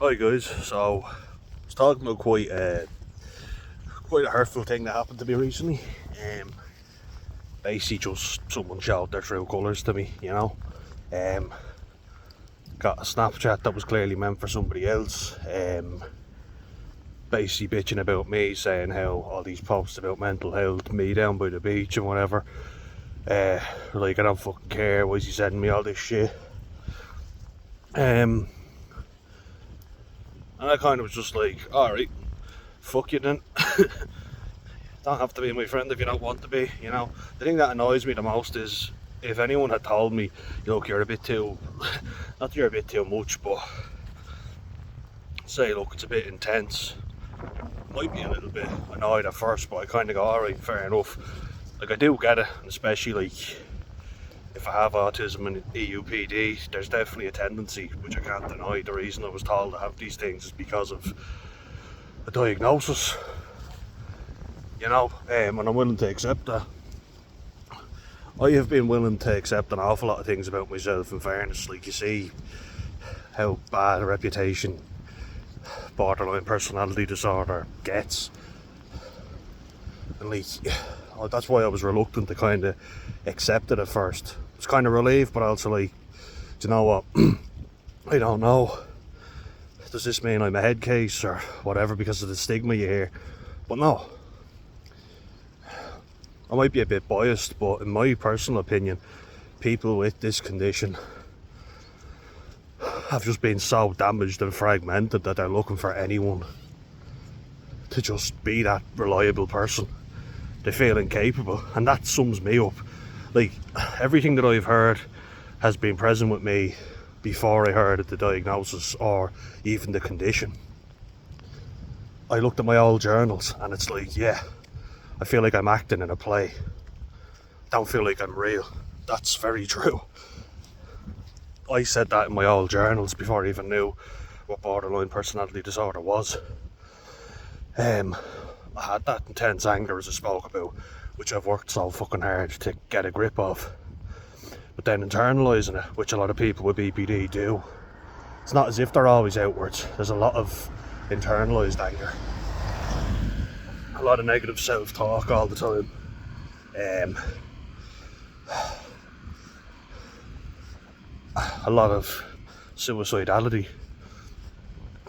Hi guys, so I was talking about quite a hurtful thing that happened to me recently. Um, Basically just someone showed their true colours to me, you know. Um, Got a Snapchat that was clearly meant for somebody else. Basically bitching about me, saying how all these posts about mental health, me down by the beach and whatever. Like I don't fucking care. Why is he sending me all this shit? Um, and I kind of was just like, all right, fuck you then. Don't have to be my friend if you don't want to be, you know. The thing that annoys me the most is if anyone had told me, look, you're a bit too, not you're a bit too much, but say, look, it's a bit intense. Might be a little bit annoyed at first, but I kind of go, alright, fair enough. Like, I do get it, especially like if I have autism and EUPD, there's definitely a tendency, which I can't deny. The reason I was told to have these things is because of a diagnosis, you know, and I'm willing to accept that. I have been willing to accept an awful lot of things about myself, in fairness. Like, you see how bad a reputation borderline personality disorder gets, and like, that's why I was reluctant to kind of accept it at first. I was kind of relieved, but also like, do you know what? I don't know. Does this mean I'm a head case or whatever because of the stigma you hear? But no. I might be a bit biased, but in my personal opinion, people with this condition have just been so damaged and fragmented that they're looking for anyone to just be that reliable person. They feel incapable, and that sums me up. Like, everything that I've heard has been present with me before I heard of the diagnosis or even the condition. I looked at my old journals and it's like, yeah, I feel like I'm acting in a play. Don't feel like I'm real. That's very true. I said that in my old journals before I even knew what borderline personality disorder was. I had that intense anger, as I spoke about, which I've worked so fucking hard to get a grip of. But then internalising it, which a lot of people with BPD do, it's not as if they're always outwards. There's a lot of internalised anger. A lot of negative self-talk all the time. A lot of suicidality.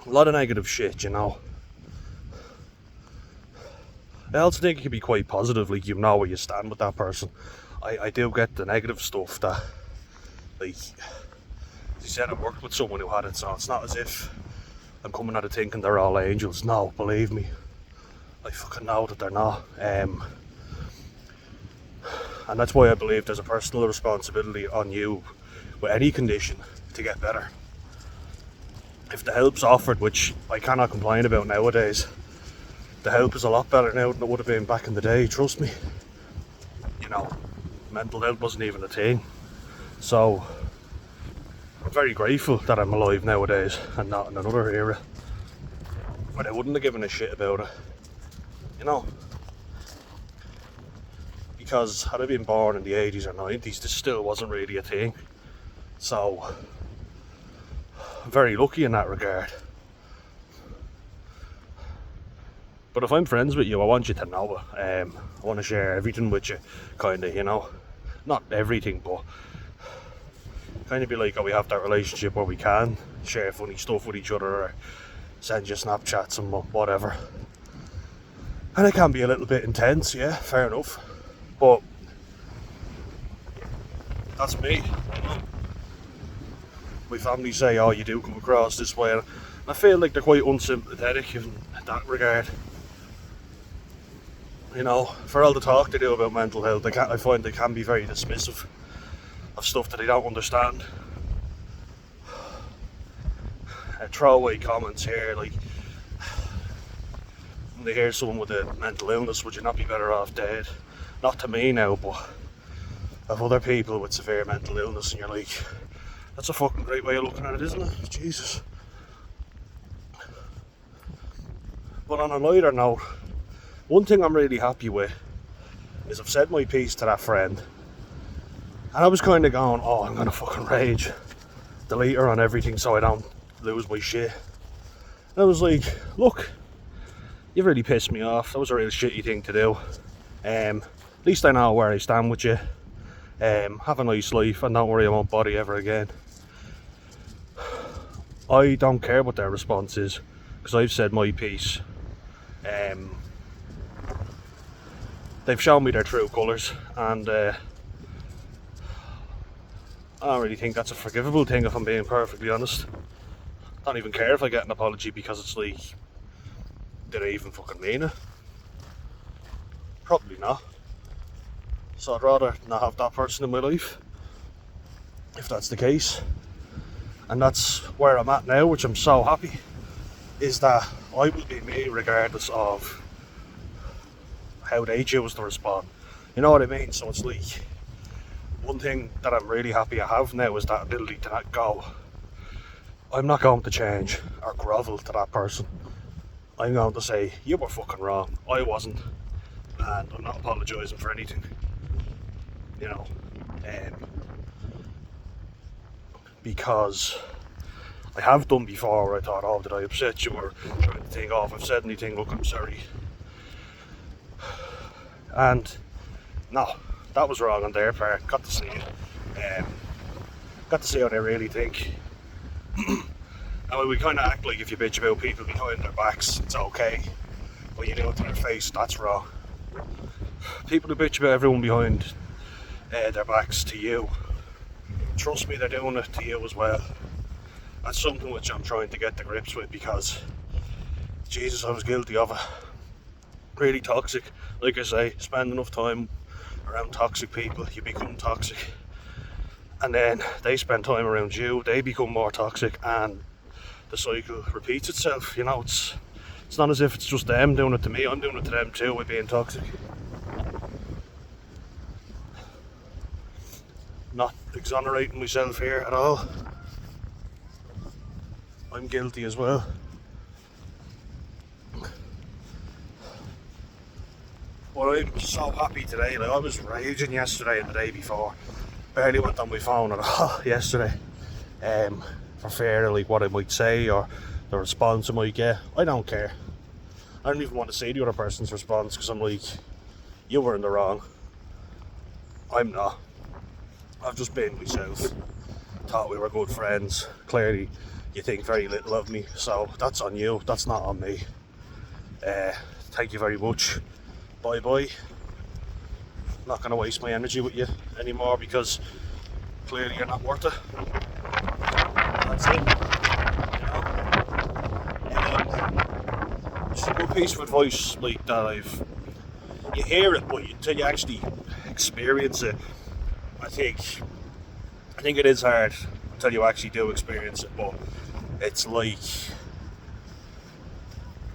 A lot of negative shit, you know. I also think it can be quite positive, like, you know where you stand with that person. I do get the negative stuff that, like, as you said, I worked with someone who had it, so it's not as if I'm coming at it thinking they're all angels. No, believe me, I fucking know that they're not. And that's why I believe there's a personal responsibility on you with any condition to get better. If the help's offered, which I cannot complain about nowadays, the help is a lot better now than it would have been back in the day, trust me. You know, mental health wasn't even a thing. So I'm very grateful that I'm alive nowadays and not in another era where they wouldn't have given a shit about it, you know. Because had I been born in the 80s or 90s, this still wasn't really a thing. So I'm very lucky in that regard. But if I'm friends with you, I want you to know it. I want to share everything with you, kind of, you know. Not everything, but kind of be like, oh, we have that relationship where we can share funny stuff with each other or send you Snapchats and whatever. And it can be a little bit intense, yeah, fair enough. But that's me, you know. My family say, oh, you do come across this way. And I feel like they're quite unsympathetic in that regard. You know, for all the talk they do about mental health, I find they can be very dismissive of stuff that they don't understand. Throwaway comments here, like, when they hear someone with a mental illness, would you not be better off dead? Not to me now, but of other people with severe mental illness, and you're like, that's a fucking great way of looking at it, isn't it? Jesus. But on a lighter note, one thing I'm really happy with is I've said my piece to that friend, and I was kind of going, oh, I'm gonna fucking rage, delete her on everything so I don't lose my shit. And I was like, look, you've really pissed me off. That was a real shitty thing to do. At least I know where I stand with you. Have a nice life and don't worry, I won't bother you ever again. I don't care what their response is, because I've said my piece. They've shown me their true colours, and I don't really think that's a forgivable thing, if I'm being perfectly honest. I don't even care if I get an apology, because it's like, did I even fucking mean it? Probably not. So I'd rather not have that person in my life, if that's the case. And that's where I'm at now, which I'm so happy, is that I will be me regardless of how they choose to respond. You know what I mean? So it's like, one thing that I'm really happy I have now is that ability to not go, I'm not going to change or grovel to that person. I'm going to say, you were fucking wrong, I wasn't, and I'm not apologising for anything. You know, because I have done before where I thought, oh, did I upset you, or trying to think, oh, if I've said anything, look, I'm sorry. And no, that was wrong on their part. Got to see it. Got to see how they really think. And we kind of act like if you bitch about people behind their backs, it's okay. But you do it to their face, that's wrong. People who bitch about everyone behind their backs to you, trust me, they're doing it to you as well. That's something which I'm trying to get to grips with, because Jesus, I was guilty of it. Really toxic. Like I say, spend enough time around toxic people, you become toxic. And then they spend time around you, they become more toxic, and the cycle repeats itself. You know, it's not as if it's just them doing it to me, I'm doing it to them too with being toxic. Not exonerating myself here at all. I'm guilty as well. But I'm so happy today. Like, I was raging yesterday and the day before. Barely went on my phone at all yesterday. For fear of like what I might say or the response I might get. I don't care. I don't even want to see the other person's response, because I'm like, you were in the wrong. I'm not. I've just been myself. Thought we were good friends. Clearly you think very little of me, so that's on you, that's not on me. Thank you very much. Bye bye. I'm not going to waste my energy with you anymore, because clearly you're not worth it. That's it. Just a good piece of advice like that. You hear it, but until you actually experience it, I think it is hard until you actually do experience it. But it's like,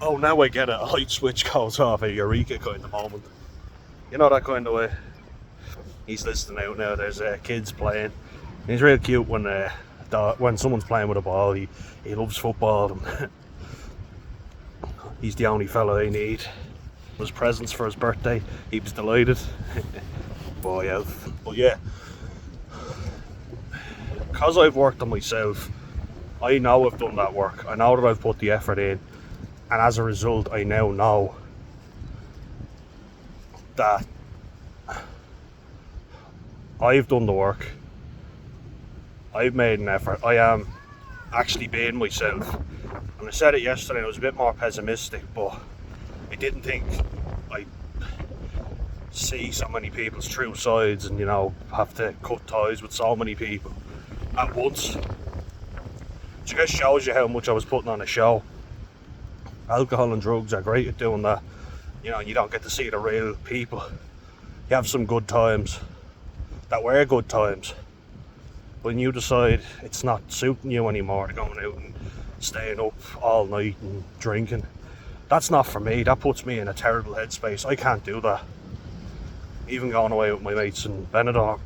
oh, now I get it, a light switch goes off, a eureka kind of moment. You know, that kind of way. He's listening out now, there's kids playing. He's real cute when someone's playing with a ball. He loves football, and he's the only fella I need. His presents for his birthday, he was delighted. Boy out. But yeah, because I've worked on myself, I know I've done that work. I know that I've put the effort in, and as a result I now know that I've done the work. I've made an effort. I am actually being myself. And I said it yesterday, I was a bit more pessimistic, but I didn't think I'd see so many people's true sides and, you know, have to cut ties with so many people at once. Which I guess shows you how much I was putting on a show. Alcohol and drugs are great at doing that. You know, you don't get to see the real people. You have some good times that were good times. When you decide it's not suiting you anymore, going out and staying up all night and drinking, that's not for me. That puts me in a terrible headspace. I can't do that. Even going away with my mates in Benidorm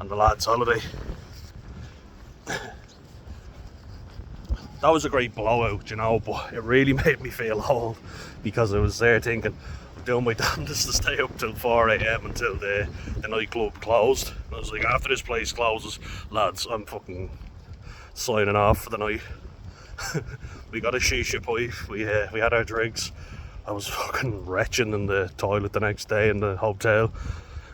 and the lads' holiday, that was a great blowout, you know, but it really made me feel old, because I was there thinking, I'm doing my damnedest to stay up till 4 AM until the nightclub closed. And I was like, after this place closes, lads, I'm fucking signing off for the night. We got a shisha pipe, we had our drinks. I was fucking retching in the toilet the next day in the hotel.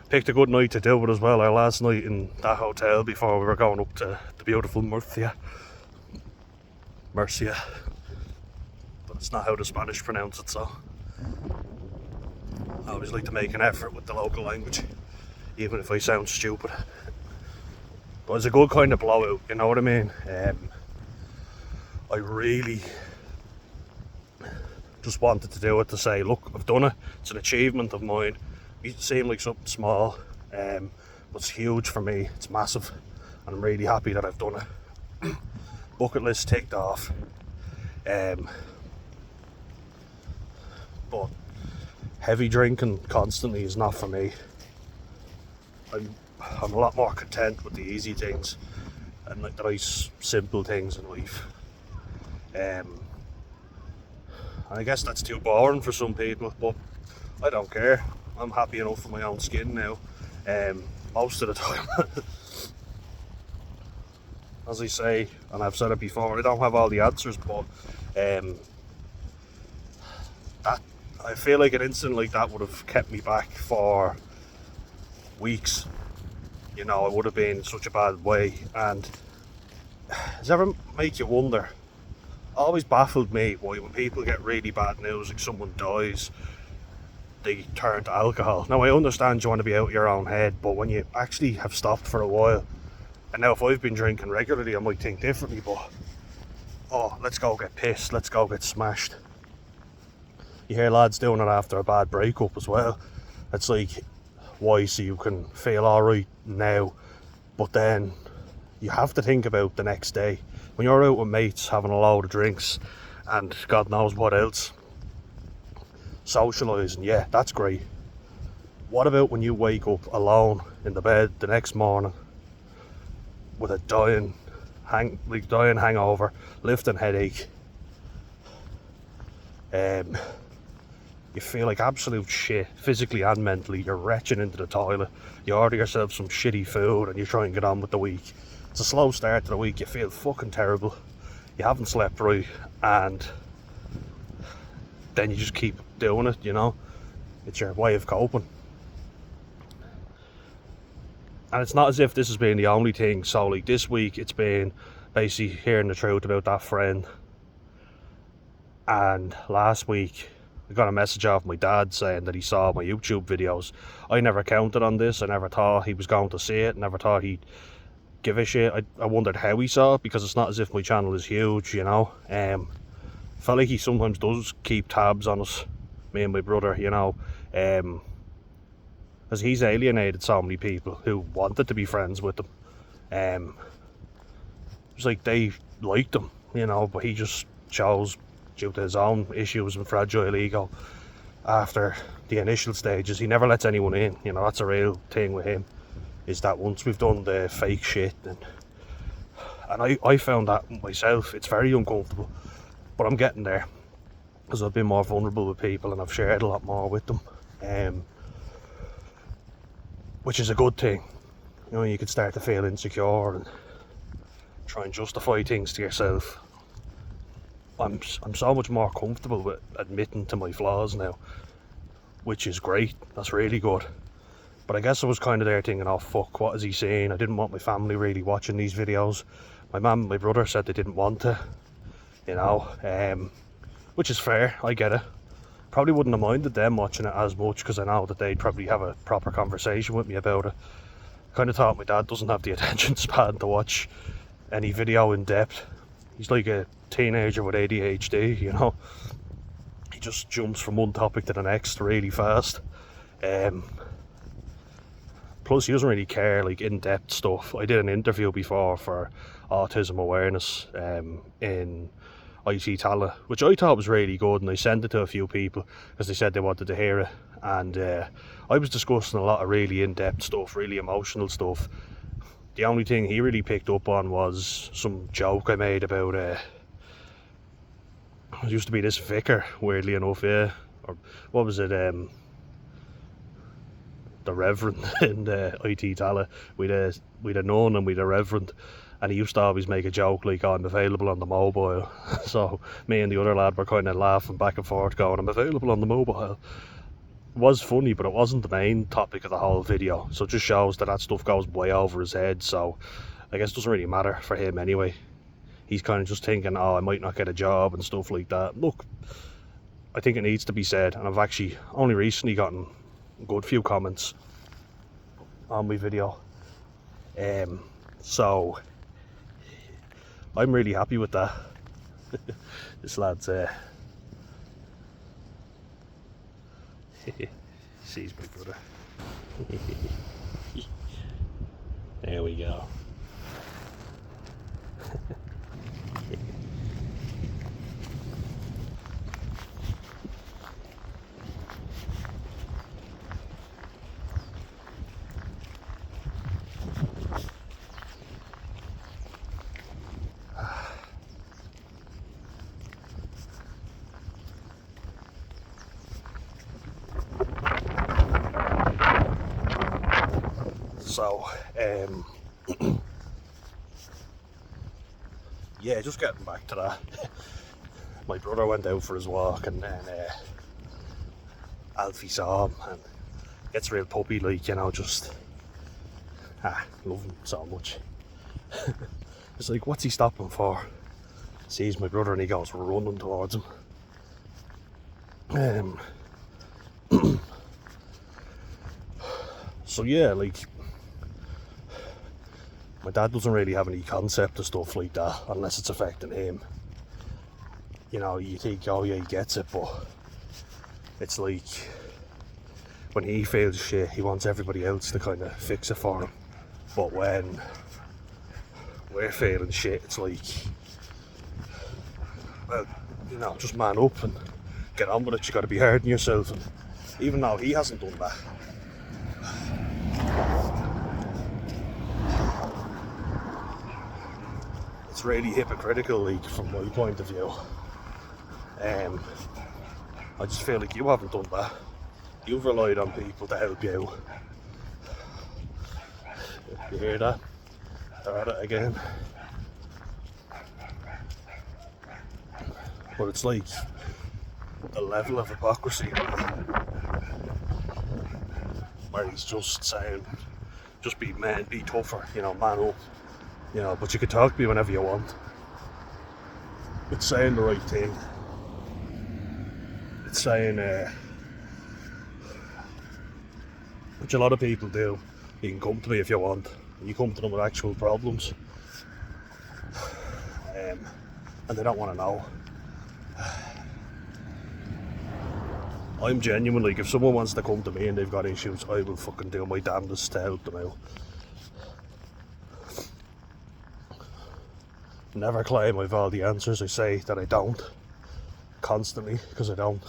Picked a good night to do it as well, our last night in that hotel before we were going up to the beautiful Murcia. But it's not how the Spanish pronounce it, so I always like to make an effort with the local language, even if I sound stupid. But it's a good kind of blowout, you know what I mean? I really just wanted to do it to say, look, I've done it, it's an achievement of mine. It seemed like something small, but it's huge for me, it's massive, and I'm really happy that I've done it. Bucket list ticked off. But heavy drinking constantly is not for me. I'm a lot more content with the easy things and like the nice simple things in life. And I guess that's too boring for some people, but I don't care. I'm happy enough in my own skin now, most of the time. As I say, and I've said it before, I don't have all the answers, but that I feel like an incident like that would have kept me back for weeks. You know, it would have been such a bad way. And does it ever make you wonder? Always baffled me why when people get really bad news, like someone dies, they turn to alcohol. Now I understand you want to be out of your own head, but when you actually have stopped for a while, and now if I've been drinking regularly I might think differently, but oh, let's go get pissed, let's go get smashed. You hear lads doing it after a bad breakup as well. It's like, why? So you can feel alright now, but then you have to think about the next day. When you're out with mates having a load of drinks and God knows what else, socialising, yeah, that's great. What about when you wake up alone in the bed the next morning with a dying hangover, lifting headache? You feel like absolute shit, physically and mentally. You're retching into the toilet. You order yourself some shitty food and you try and get on with the week. It's a slow start to the week. You feel fucking terrible. You haven't slept right, and then you just keep doing it, you know. It's your way of coping. And it's not as if this has been the only thing. So like this week it's been basically hearing the truth about that friend. And last week I got a message off my dad saying that he saw my YouTube videos. I never counted on this. I never thought he was going to see it. Never thought he'd give a shit. I wondered how he saw it, because it's not as if my channel is huge, you know. Felt like he sometimes does keep tabs on us, me and my brother, you know. Because he's alienated so many people who wanted to be friends with him. It's like they liked him, you know, but he just chose, due to his own issues and fragile ego, after the initial stages, he never lets anyone in, you know. That's a real thing with him, is that once we've done the fake shit, and I found that myself, it's very uncomfortable, but I'm getting there, because I've been more vulnerable with people and I've shared a lot more with them, which is a good thing. You know, you can start to feel insecure and try and justify things to yourself. I'm so much more comfortable with admitting to my flaws now, which is great. That's really good. But I guess I was kind of there thinking, oh fuck, what is he saying? I didn't want my family really watching these videos. My mum and my brother said they didn't want to, you know, which is fair, I get it. Probably wouldn't have minded them watching it as much, because I know that they'd probably have a proper conversation with me about it. Kind of thought my dad doesn't have the attention span to watch any video in depth. He's like a teenager with ADHD, you know. He just jumps from one topic to the next really fast. Plus he doesn't really care, like, in-depth stuff. I did an interview before for autism awareness in IT Tala, which I thought was really good, and I sent it to a few people because they said they wanted to hear it. And I was discussing a lot of really in-depth stuff, really emotional stuff. The only thing he really picked up on was some joke I made about it used to be this vicar, weirdly enough, yeah, or what was it, the Reverend in IT Tala. We'd a nun and we'd a Reverend, and he used to always make a joke like, oh, I'm available on the mobile. So me and the other lad were kind of laughing back and forth going, I'm available on the mobile. It was funny, but it wasn't the main topic of the whole video, so it just shows that stuff goes way over his head. So I guess it doesn't really matter for him anyway. He's kind of just thinking, oh, I might not get a job and stuff like that. Look, I think it needs to be said, and I've actually only recently gotten a good few comments on my video, so I'm really happy with that. This lad's sees my brother. There we go. So, yeah, just getting back to that. My brother went out for his walk, and then Alfie saw him and gets real puppy like, you know, just love him so much. It's like, what's he stopping for? Sees my brother and he goes running towards him. So yeah, like, my dad doesn't really have any concept of stuff like that unless it's affecting him. You know, you think, oh yeah, he gets it, but it's like, when he feels shit, he wants everybody else to kind of fix it for him. But when we're feeling shit, it's like, well, you know, just man up and get on with it. You got to be hard on yourself. And even though he hasn't done that, it's really hypocritical, like, from my point of view. I just feel like you haven't done that. You've relied on people to help you out. You hear that? They're at it again. But it's like the level of hypocrisy where he's just saying, just be man, be tougher, you know, man up, you know, but you can talk to me whenever you want. It's saying the right thing. It's saying, which a lot of people do, you can come to me if you want, and you come to them with actual problems, and they don't want to know. I'm genuine, like, if someone wants to come to me and they've got issues, I will fucking do my damnedest to help them out. Never claim I've all the answers. I say that I don't, constantly, because I don't.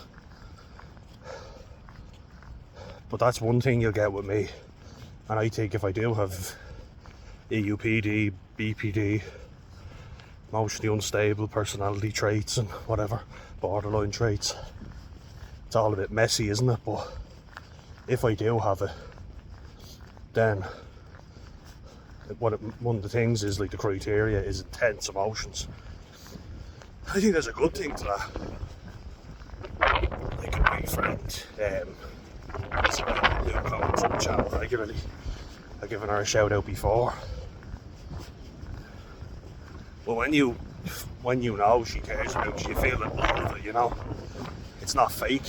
But that's one thing you'll get with me, and I think if I do have EUPD, BPD, emotionally unstable personality traits and whatever, borderline traits, it's all a bit messy, isn't it? But if I do have it, then one of the things is, like, the criteria is intense emotions. I think there's a good thing to that. Like, a big friend, who comments on the channel regularly, I've given her a shout out before. But when you know she cares about you, feel it all of it, you know. It's not fake.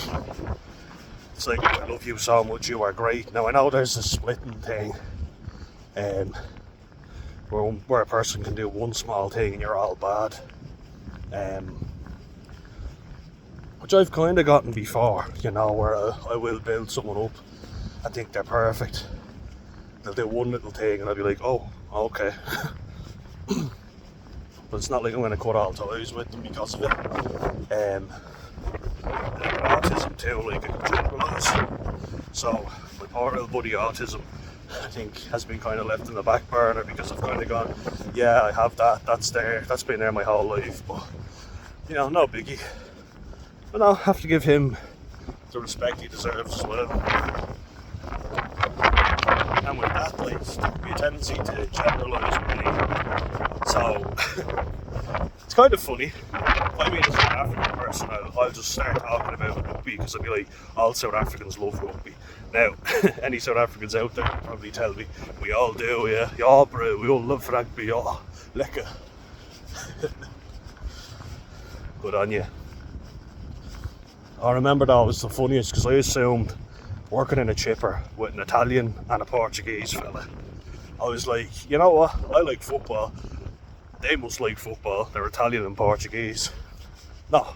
It's like, I love you so much, you are great. Now I know there's a splitting thing, where a person can do one small thing and you're all bad, which I've kind of gotten before, you know, where I will build someone up. I think they're perfect. They'll do one little thing and I'll be like, oh, okay. But it's not like I'm going to cut all ties with them because of it. Autism too, like, I can generalise. So my poor little buddy autism, I think, has been kind of left in the back burner because I've kind of gone, yeah, I have that, that's been there my whole life, but, you know, no biggie. But I'll have to give him the respect he deserves as well. And with that, like, there'll be a tendency to generalise with me. So it's kind of funny. If I meet a South African person, I'll just start talking about rugby because I'll be like, all South Africans love rugby. Now, any South Africans out there probably tell me, we all do, yeah. Yeah, bro, we all love rugby, yeah. Lekker. Good on you. I remember that was the funniest because I assumed working in a chipper with an Italian and a Portuguese fella, I was like, you know what, I like football, they must like football, they're Italian and Portuguese. No,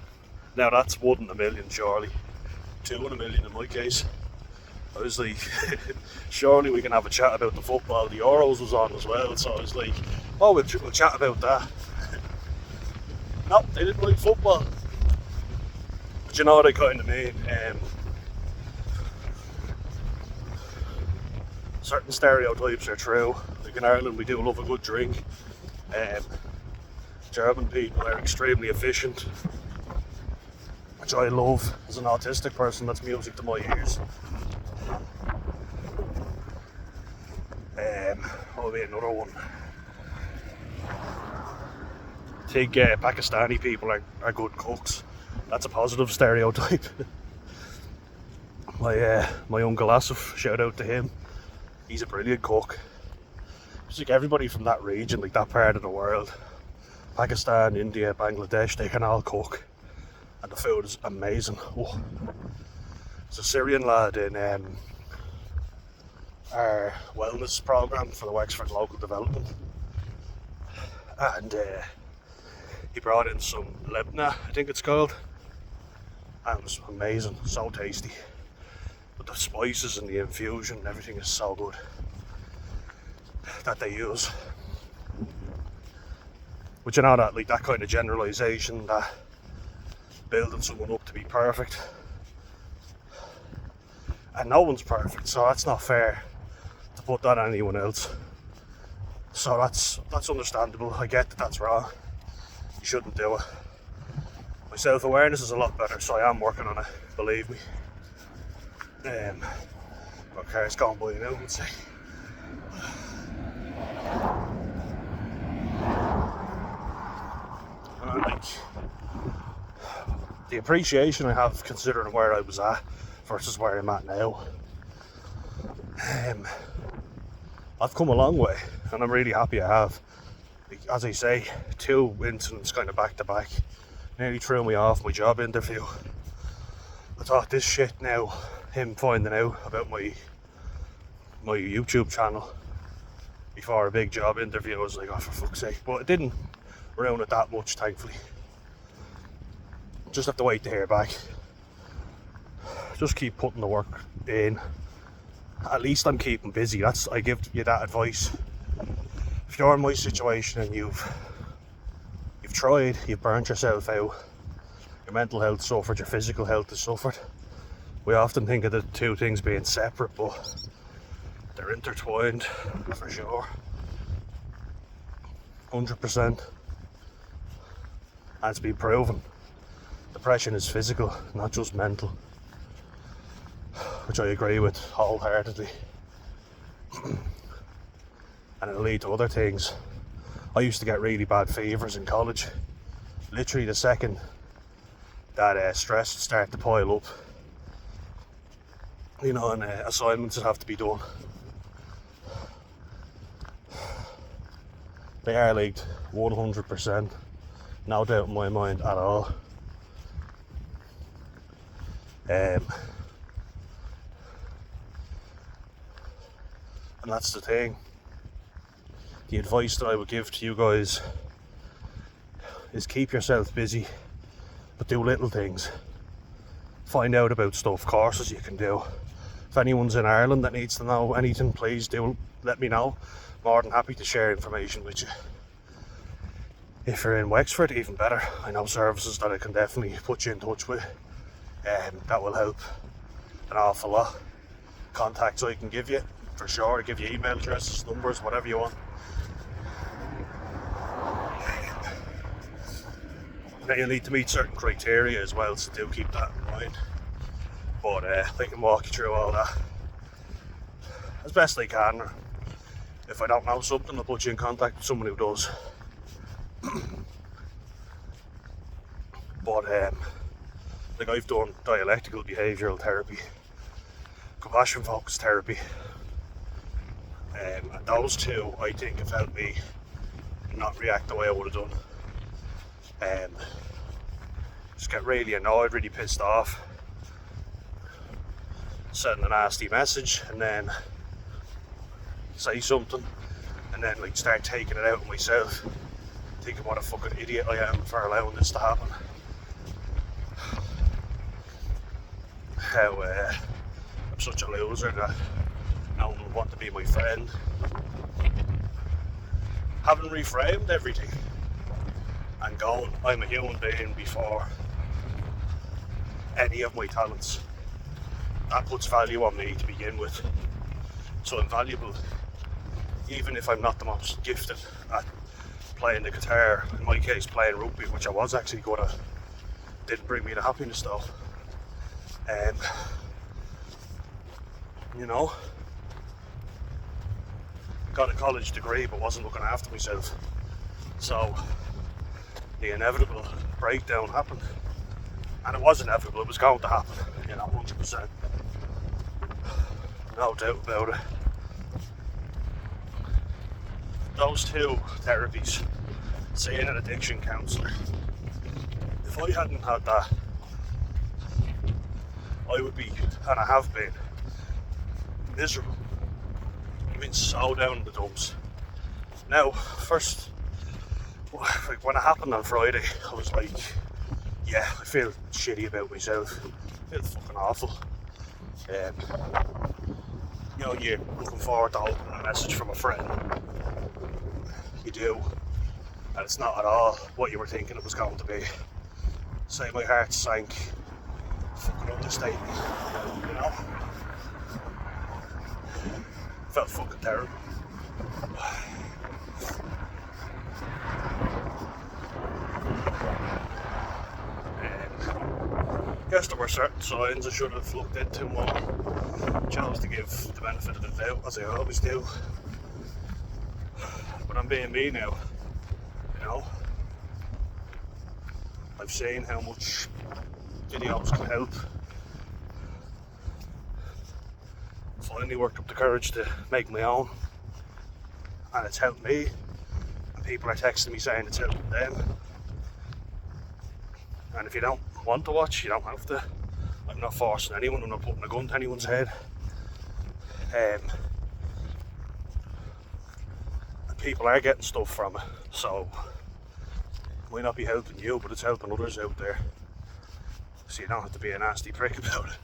now that's 1 in a million surely, 2 in a million in my case. I was like, surely we can have a chat about the football. The Euros was on as well, so I was like, oh, we'll chat about that. No, they didn't like football. But you know what I kind of mean. Certain stereotypes are true. Like in Ireland, we do love a good drink. German people are extremely efficient, which I love. As an autistic person, that's music to my ears. What will be another one? I think Pakistani people are good cooks. That's a positive stereotype. My uncle Asif, shout out to him. He's a brilliant cook. It's like everybody from that region, like that part of the world, Pakistan, India, Bangladesh, they can all cook, and the food is amazing. Oh. There's a Syrian lad in our wellness program for the Wexford Local Development, and he brought in some lebna, I think it's called, and it was amazing, so tasty. But the spices and the infusion and everything is so good that they use. But you know that, like that kind of generalisation, that building someone up to be perfect, and no one's perfect, so that's not fair to put that on anyone else. So that's understandable. I get that that's wrong. You shouldn't do it. My self-awareness is a lot better, so I am working on it, believe me. Got cars going by now, let's see. And I think the appreciation I have considering where I was at versus where I'm at now, I've come a long way, and I'm really happy I have. As I say, 2 incidents kind of back to back nearly threw me off my job interview. I thought this shit now, him finding out about my YouTube channel before a big job interview, I was like, oh, for fuck's sake. But it didn't ruin it that much, thankfully. Just have to wait to hear back. Just keep putting the work in. At least I'm keeping busy. I give you that advice. If you're in my situation and you've tried, you've burnt yourself out, your mental health suffered, your physical health has suffered. We often think of the two things being separate, but they're intertwined for sure. 100%. And it's been proven. Depression is physical, not just mental, which I agree with wholeheartedly. And it'll lead to other things. I used to get really bad fevers in college. Literally the second that stress would start to pile up, you know, and assignments would have to be done. They are leaked 100%, no doubt in my mind at all. And that's the thing. The advice that I would give to you guys is keep yourself busy, but do little things. Find out about stuff, courses you can do. If anyone's in Ireland that needs to know anything, please do let me know. More than happy to share information with you. If you're in Wexford, even better. I know services that I can definitely put you in touch with, and that will help an awful lot. Contacts I can give you, for sure. I'll give you email addresses, numbers, whatever you want. Now you'll need to meet certain criteria as well, so do keep that in mind. But I can walk you through all that as best I can. If I don't know something, I'll put you in contact with someone who does. But like I've done dialectical behavioural therapy, compassion focused therapy, and those two I think have helped me not react the way I would have done. Just get really annoyed, really pissed off, send a nasty message, and then say something, and then like start taking it out on myself, thinking what a fucking idiot I am for allowing this to happen. How I'm such a loser that no one would want to be my friend. Having reframed everything and going, I'm a human being before any of my talents, that puts value on me to begin with. So I'm valuable, even if I'm not the most gifted at playing the guitar, in my case playing rugby, which I was actually good at. Didn't bring me the happiness though. You know, got a college degree but wasn't looking after myself, so the inevitable breakdown happened, and it was inevitable, it was going to happen, 100%, no doubt about it. Those two therapies, seeing an addiction counsellor, if I hadn't had that, I would be, and I have been, miserable. I've been so down in the dumps. Now, first, like when it happened on Friday, I was like, yeah, I feel shitty about myself. I feel fucking awful. You're looking forward to opening a message from a friend. You do. And it's not at all what you were thinking it was going to be. Say my heart sank. Fucking understatement, Felt fucking terrible. Guess there were certain signs I should have looked into more. Chose to give the benefit of the doubt, as I always do. But I'm being me now, I've seen how much videos can help. Finally worked up the courage to make my own, and it's helped me, and people are texting me saying it's helping them. And if you don't want to watch, you don't have to. I'm not forcing anyone, I'm not putting a gun to anyone's head. And people are getting stuff from it, so it might not be helping you, but it's helping others out there. So you don't have to be a nasty prick about it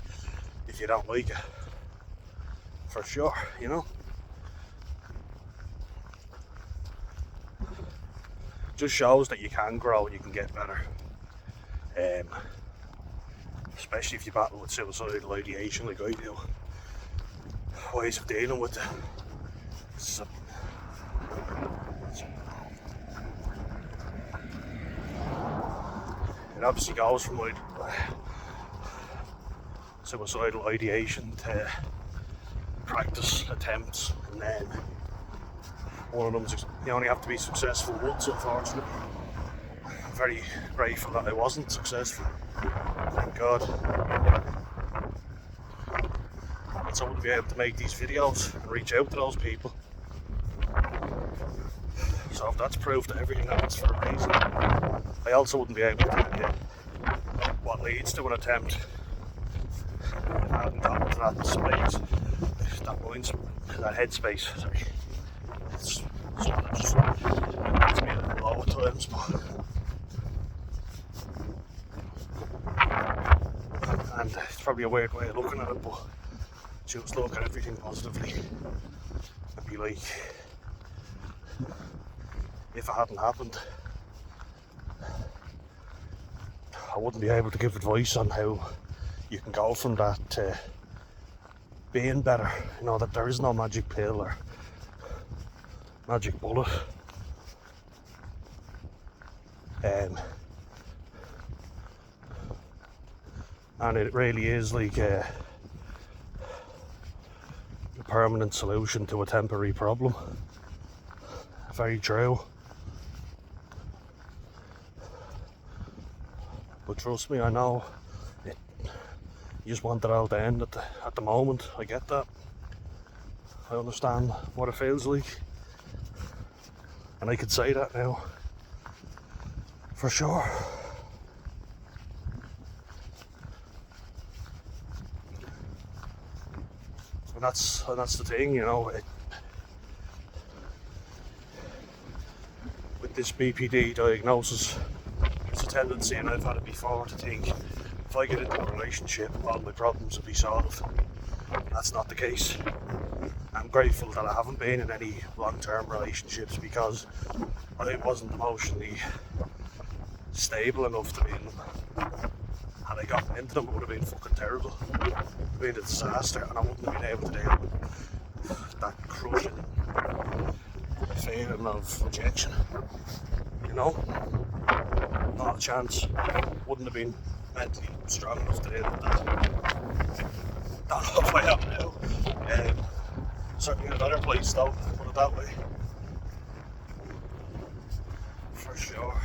if you don't like it. For sure, Just shows that you can grow and you can get better. Especially if you battle with suicidal ideation like I do. Ways of dealing with it. It obviously goes from like suicidal ideation to practice attempts, and then one of them's you only have to be successful once, unfortunately. I'm very grateful that I wasn't successful, thank God. And so I wouldn't be able to make these videos and reach out to those people. So if that's proof that everything happens for a reason, I also wouldn't be able to tell you what leads to an attempt. I hadn't gotten to that space, that headspace, sorry. It's something that just makes me a little low at times, and it's probably a weird way of looking at it, but just look at everything positively and be like, if it hadn't happened, I wouldn't be able to give advice on how you can go from that to being better. That there is no magic pill or magic bullet. And it really is like a permanent solution to a temporary problem. Very true. trust me, I know. It, you just want it all to end at the moment. I get that. I understand what it feels like. And I could say that now. For sure. And that's the thing, you know. With this BPD diagnosis, there's a tendency, and I've had it before, to think if I get into a relationship, all my problems will be solved. That's not the case. I'm grateful that I haven't been in any long-term relationships because I wasn't emotionally stable enough to be in them. Had I gotten into them, it would have been fucking terrible. It would have been a disaster, and I wouldn't have been able to deal with that crushing feeling of rejection. You know? Not a chance. Wouldn't have been mentally strong enough to deal with that. Don't know if I am now. Certainly in a better place though, put it that way. For sure.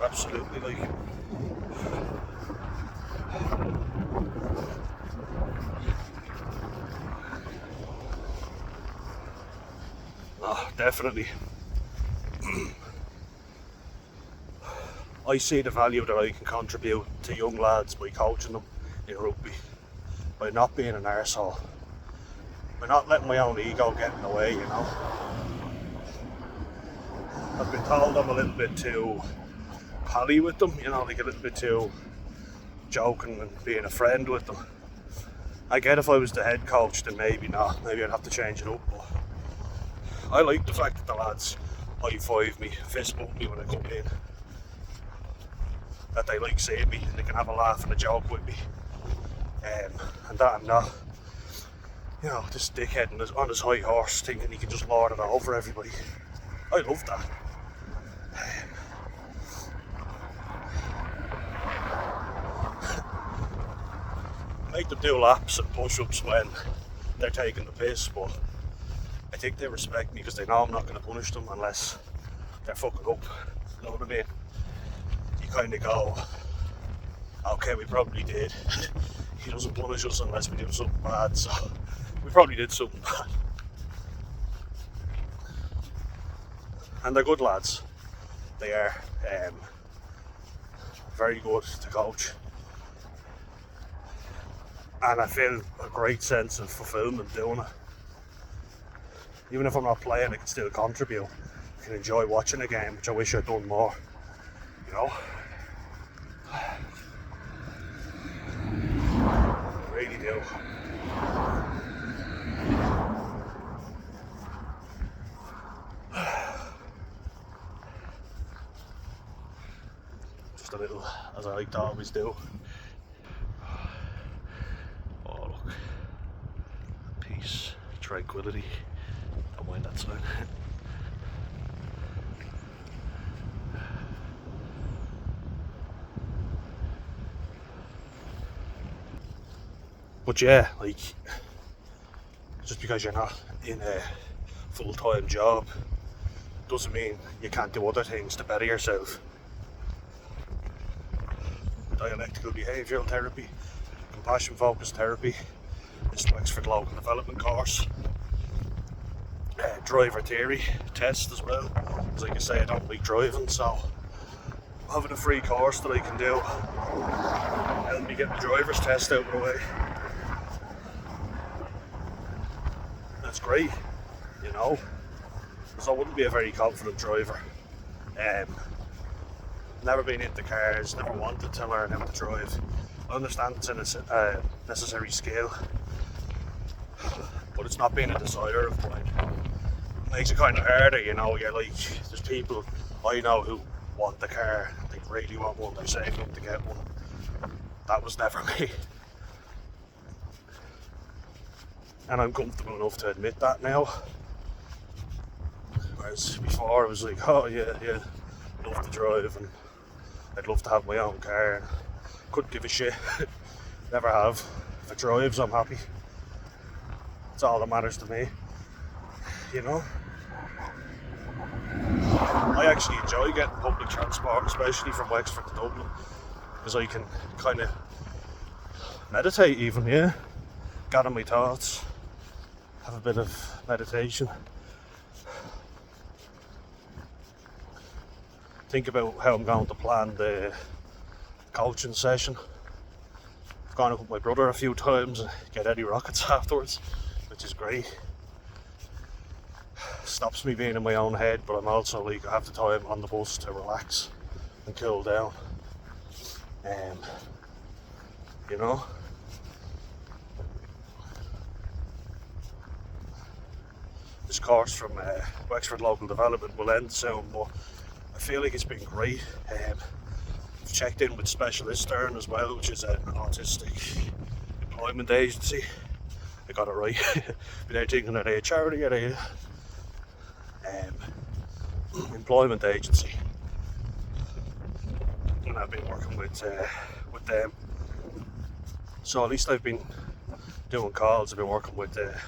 Absolutely, like. Oh, definitely. I see the value that I can contribute to young lads by coaching them in rugby, by not being an arsehole, by not letting my own ego get in the way, you know. I've been told I'm a little bit too pally with them, you know, like a little bit too joking and being a friend with them. I get if I was the head coach, then maybe not, maybe I'd have to change it up, but I like the fact that the lads high-five me, fist bump me when I come in. That they like seeing me, and they can have a laugh and a joke with me, and that I'm not, you know, this dickhead on his high horse thinking he can just lord it over everybody. I love that. Make them do laps and push-ups when they're taking the piss, but I think they respect me because they know I'm not going to punish them unless they're fucking up. You know what I mean? Kind of go, okay, we probably did. He doesn't punish us unless we do something bad, so we probably did something bad. And they're good lads. They are very good to coach. And I feel a great sense of fulfillment doing it. Even if I'm not playing, I can still contribute. I can enjoy watching a game, which I wish I'd done more. You know? Really do. Just a little, as I like to always do. Oh look, peace, tranquility. Don't mind that sound. But yeah, like, just because you're not in a full-time job doesn't mean you can't do other things to better yourself. Dialectical behavioural therapy, compassion focused therapy, this Wexford local development course, driver theory test as well, because like I say, I don't like driving, so having a free course that I can do help me get the driver's test out of the way. That's great, you know, because I wouldn't be a very confident driver. Never been into cars, never wanted to learn how to drive. I understand it's a necessary skill, but it's not been a desire of mine. It makes it kind of harder, you know. You're like, there's people I know who want the car, they really want one, they're saving up to get one. That was never me. And I'm comfortable enough to admit that now. Whereas before I was like, oh yeah, love to drive and I'd love to have my own car. Couldn't give a shit. Never have. If it drives, I'm happy. That's all that matters to me. You know? I actually enjoy getting public transport, especially from Wexford to Dublin, because I can kind of meditate even, yeah. Gather my thoughts, have a bit of meditation. Think about how I'm going to plan the coaching session. I've gone up with my brother a few times and get Eddie Rockets afterwards, which is great. Stops me being in my own head, but I'm also like, I have the time on the bus to relax and cool down. You know? This course from Wexford Local Development will end soon, but I feel like it's been great. I've checked in with Specialist Stern as well, which is an autistic employment agency. I got it right. But they're thinking, are they a charity? Are they employment agency? And I've been working with them. So at least I've been doing calls. I've been working with the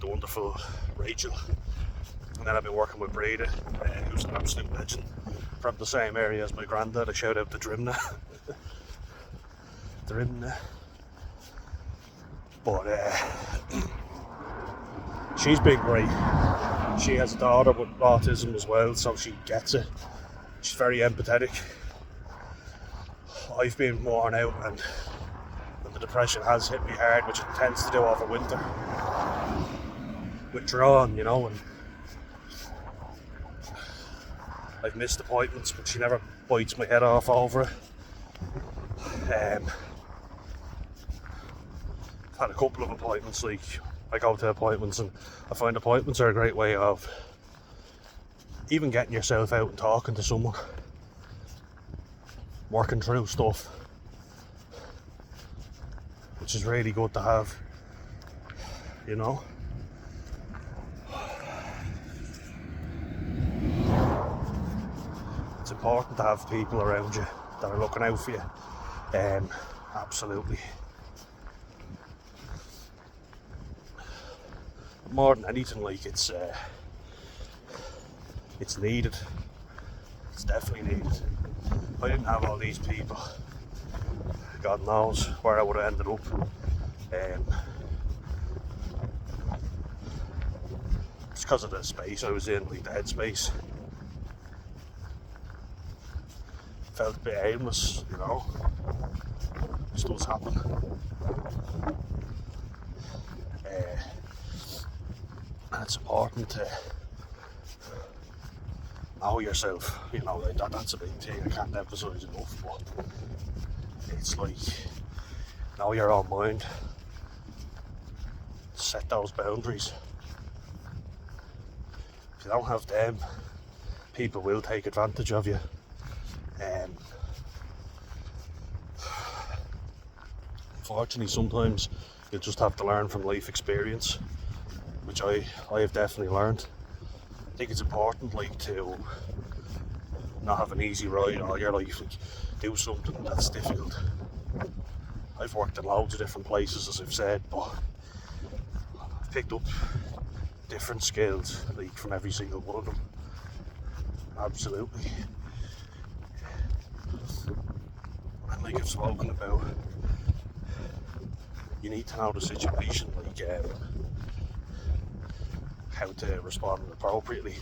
wonderful Rachel, and then I've been working with Breda, who's an absolute legend from the same area as my granddad. I shout out to Drimna. Drimna. But she's been great. She has a daughter with autism as well, so she gets it. She's very empathetic. I've been worn out, and the depression has hit me hard, which it tends to do over winter. Withdrawn, you know, and I've missed appointments, but she never bites my head off over it. I've had a couple of appointments, like I go to appointments, and I find appointments are a great way of even getting yourself out and talking to someone, working through stuff, which is really good to have, you know. It's important to have people around you that are looking out for you. Absolutely. More than anything, like it's needed. It's definitely needed. If I didn't have all these people, God knows where I would have ended up. It's because of the space I was in, like the headspace. Felt a bit aimless, you know. Just does happen. And it's important to know yourself, you know, like that's a big thing. I can't emphasise enough, but it's like, know your own mind, set those boundaries. If you don't have them, people will take advantage of you. Unfortunately, sometimes you just have to learn from life experience, which I have definitely learned. I think it's important, like, to not have an easy ride all your life. Like, do something that's difficult. I've worked in loads of different places, as I've said, but I've picked up different skills, like, from every single one of them. Absolutely. And like I've spoken about, you need to know the situation, like how to respond appropriately.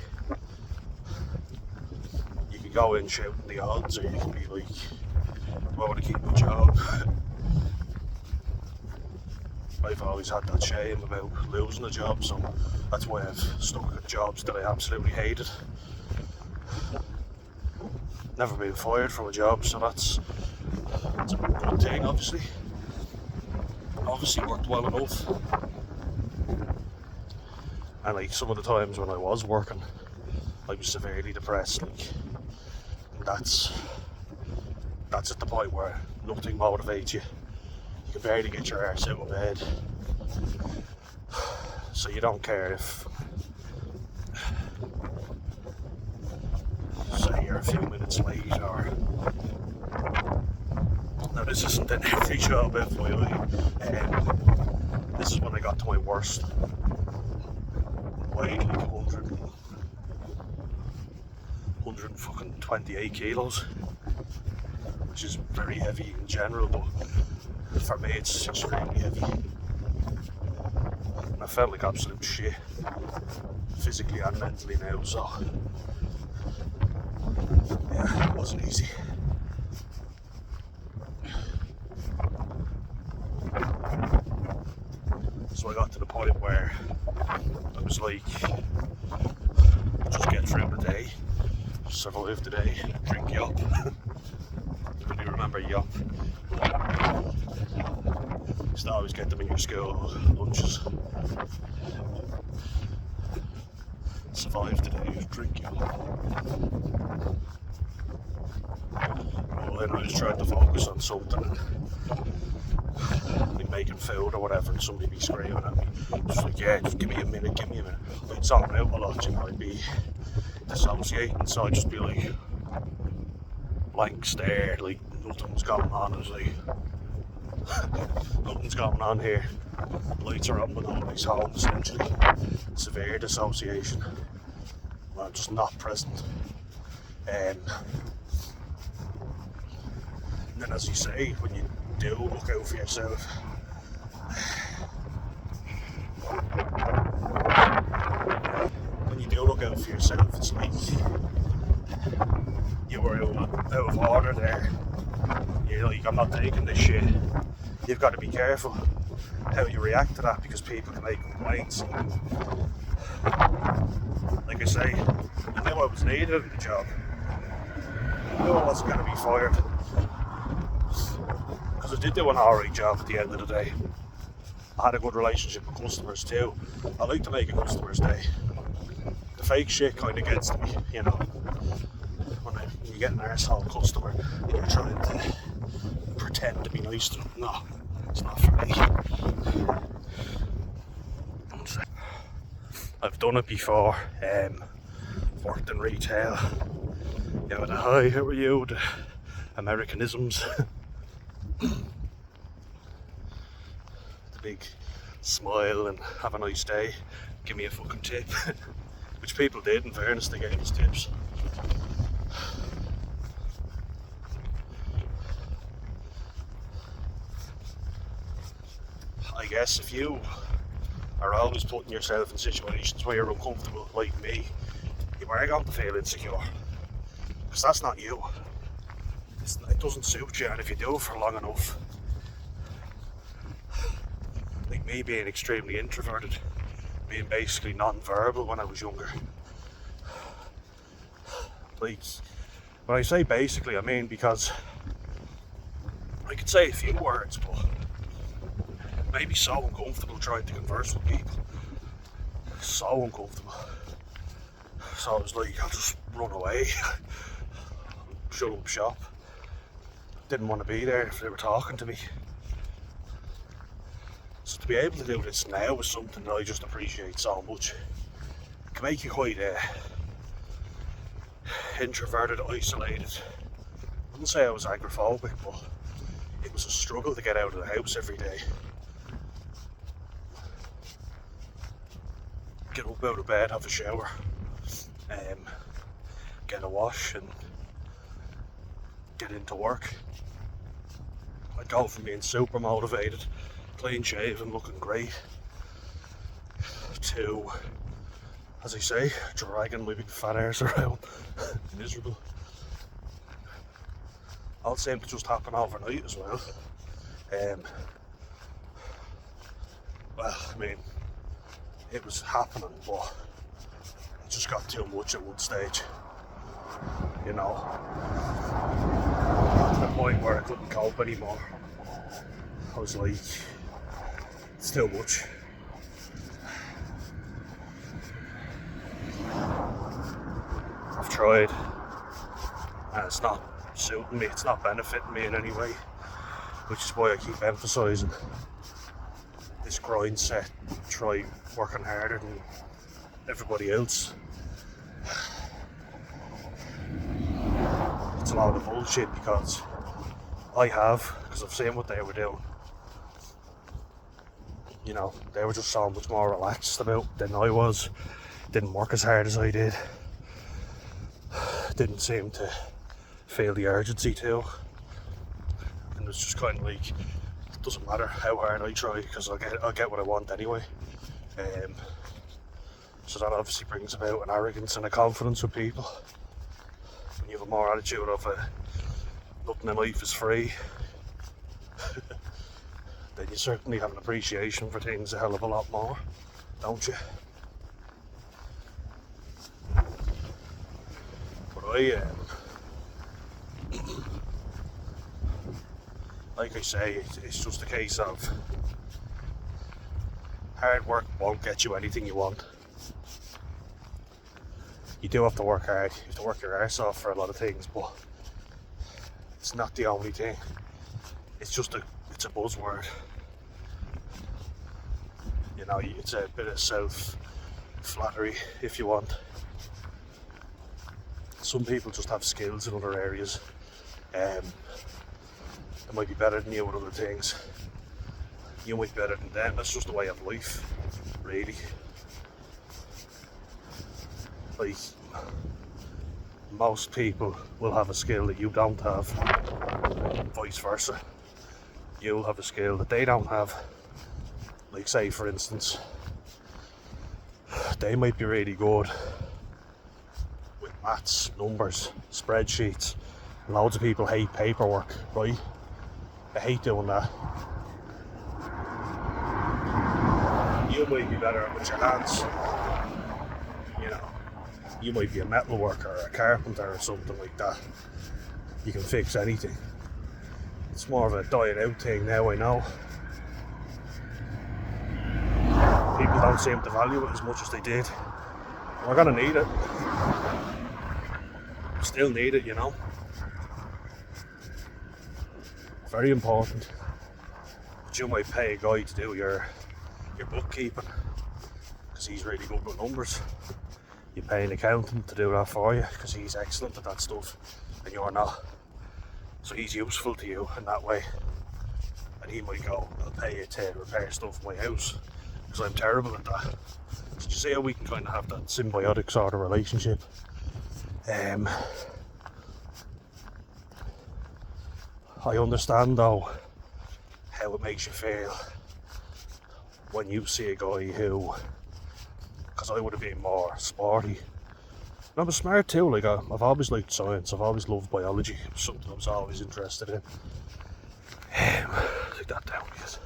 You can go in shouting the odds, or you can be like, I want to keep my job. I've always had that shame about losing a job, so that's why I've stuck at jobs that I absolutely hated. Never been fired from a job, so that's a good thing, obviously. Obviously worked well enough. And like some of the times when I was working, I was severely depressed, like, and that's at the point where nothing motivates you. You can barely get your arse out of bed. So you don't care if, say, you're a few minutes late, or now this isn't in every job, FYI. This is when I got to my worst. Weighed like 128 kilos, which is very heavy in general, but for me it's extremely heavy. And I felt like absolute shit, physically and mentally now, so yeah, it wasn't easy. So I got to the point where I was like, just get through the day, survive the day, drink yop. When you remember yop, used to always get them in your school lunches. Survive the day, drink yop. Well, then I was trying to focus on something, like making food or whatever, and somebody be screaming at me. Just like, yeah, just give me a minute. I'd zone out a lot, you know, I'd be dissociating, so I'd just be like, blank stare, like nothing's going on. I was like, nothing's going on here. Lights are on, but nobody's home, essentially. Severe dissociation. I'm just not present. And then, as you say, when you do look out for yourself, it's like you were out of order there. You're like, I'm not taking this shit. You've got to be careful how you react to that, because people can make complaints. Like I say, I knew I was needed in the job. I knew I wasn't going to be fired, because I did do an alright job at the end of the day. I had a good relationship with customers too. I like to make a customer's day. The fake shit kind of gets to me, you know. When you get an arsehole customer and you're trying to pretend to be nice to them. No, it's not for me. I've done it before. Worked in retail. You know, the hi, how are you? The Americanisms. The big smile and have a nice day, give me a fucking tip. Which people did, in fairness, they gave us tips. I guess if you are always putting yourself in situations where you're uncomfortable, like me, you are going to feel insecure. Because that's not you. It doesn't suit you, and if you do it for long enough, like me being extremely introverted, being basically non-verbal when I was younger. Like, when I say basically, I mean because I could say a few words, but maybe so uncomfortable trying to converse with people. So uncomfortable. So I was like, I'll just run away. Shut up shop. Didn't want to be there if they were talking to me. So to be able to do this now is something that I just appreciate so much. It can make you quite introverted, isolated. I wouldn't say I was agoraphobic, but it was a struggle to get out of the house every day. Get up out of bed, have a shower, get a wash and get into work. I'd go from being super motivated, clean shaven, looking great, to, as I say, dragging my big fat arse around, miserable. All seemed to just happen overnight as well. Well, I mean, it was happening, but it just got too much at one stage, you know. To the point where I couldn't cope anymore. I was like, it's too much. I've tried, and it's not suiting me, it's not benefiting me in any way, which is why I keep emphasising this grind set. Try working harder than everybody else. It's a lot of bullshit, because I've seen what they were doing. You know, they were just so much more relaxed about than I was. Didn't work as hard as I did. didn't seem to feel the urgency to. And it's just kind of like, it doesn't matter how hard I try, because I'll get what I want anyway. So that obviously brings about an arrogance and a confidence with people. When you have a more attitude of nothing in life is free, then you certainly have an appreciation for things a hell of a lot more, don't you? But like I say, it's just a case of hard work won't get you anything you want. You do have to work hard, you have to work your arse off for a lot of things, but it's not the only thing. It's a buzzword. You know, it's a bit of self-flattery, if you want. Some people just have skills in other areas. They might be better than you with other things. You might be better than them. That's just the way of life, really. Like, most people will have a skill that you don't have, vice versa. You'll have a skill that they don't have. Like, say for instance, they might be really good with maths, numbers, spreadsheets. Loads of people hate paperwork, right? They hate doing that. You might be better with your hands. You know, you might be a metal worker or a carpenter or something like that. You can fix anything. It's more of a dying out thing now, I know. People don't seem to value it as much as they did. We're gonna need it. Still need it, you know. Very important. But you might pay a guy to do your bookkeeping because he's really good with numbers. You pay an accountant to do that for you because he's excellent at that stuff and you're not. So he's useful to you in that way. And he might go, I'll pay you to repair stuff in my house because I'm terrible at that. So you see how we can kind of have that symbiotic sort of relationship. I understand though how it makes you feel when you see a guy who, because I would have been more sporty. And I was smart too, like I've always liked science, I've always loved biology, it was something I was always interested in. Take that down, because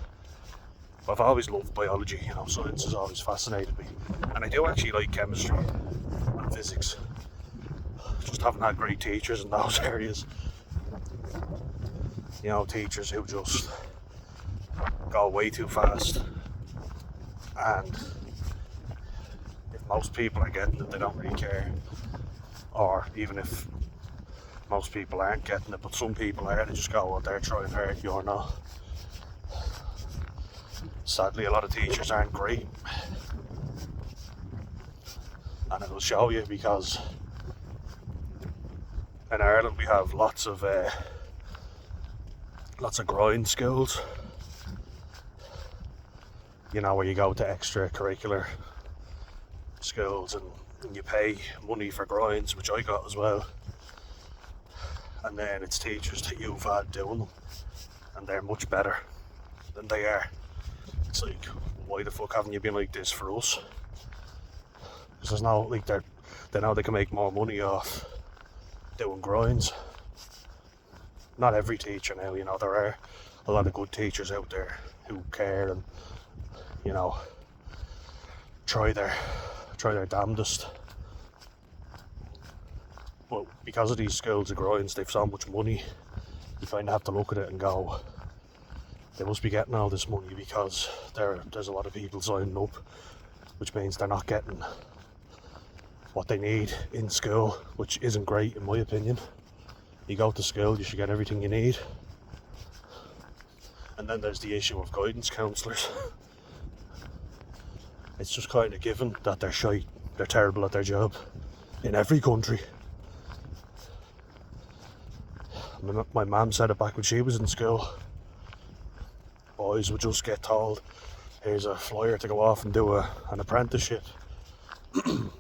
I've always loved biology, you know, science has always fascinated me. And I do actually like chemistry and physics. Just haven't had great teachers in those areas. You know, teachers who just go way too fast, and if most people are getting it, they don't really care. Or even if most people aren't getting it, but some people are, they just go, well, they're trying hard, you're not. Sadly, a lot of teachers aren't great, and it'll show you, because in Ireland we have lots of grind schools, you know, where you go to extracurricular schools and you pay money for grinds, which I got as well, and then it's teachers that you've had doing them and they're much better than they are. It's like, why the fuck haven't you been like this for us? Because there's no, like, they know they can make more money off doing grinds. Not every teacher now, you know, there are a lot of good teachers out there who care and, you know, try their damnedest. But because of these schools of grinds, they've so much money, you kind of have to look at it and go, they must be getting all this money because there's a lot of people signing up, which means they're not getting what they need in school, which isn't great in my opinion. You go to school, you should get everything you need. And then there's the issue of guidance counsellors. It's just kind of given that they're shite, they're terrible at their job in every country. My mum said it back when she was in school. Boys would just get told, here's a flyer to go off and do an apprenticeship. And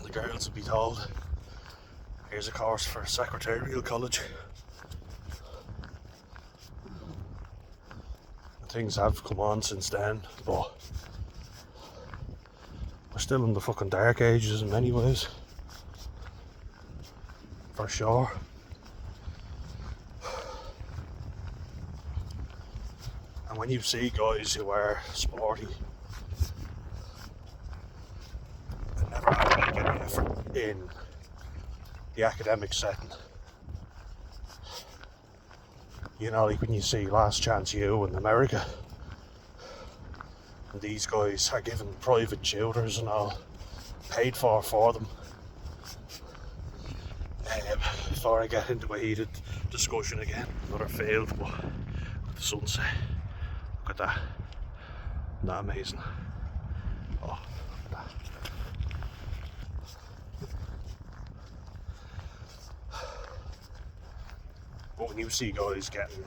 the girls would be told, Here's a course for secretarial college. Things have come on since then, but we're still in the fucking dark ages in many ways. For sure. And when you see guys who are sporty and never have to make any effort in the academic setting, you know, like when you see Last Chance U in America, and these guys are given private tutors and all, paid for them. Before I get into a heated discussion again, another failed, but the sunset, look at that, isn't that amazing? Oh, look at that. But when you see guys getting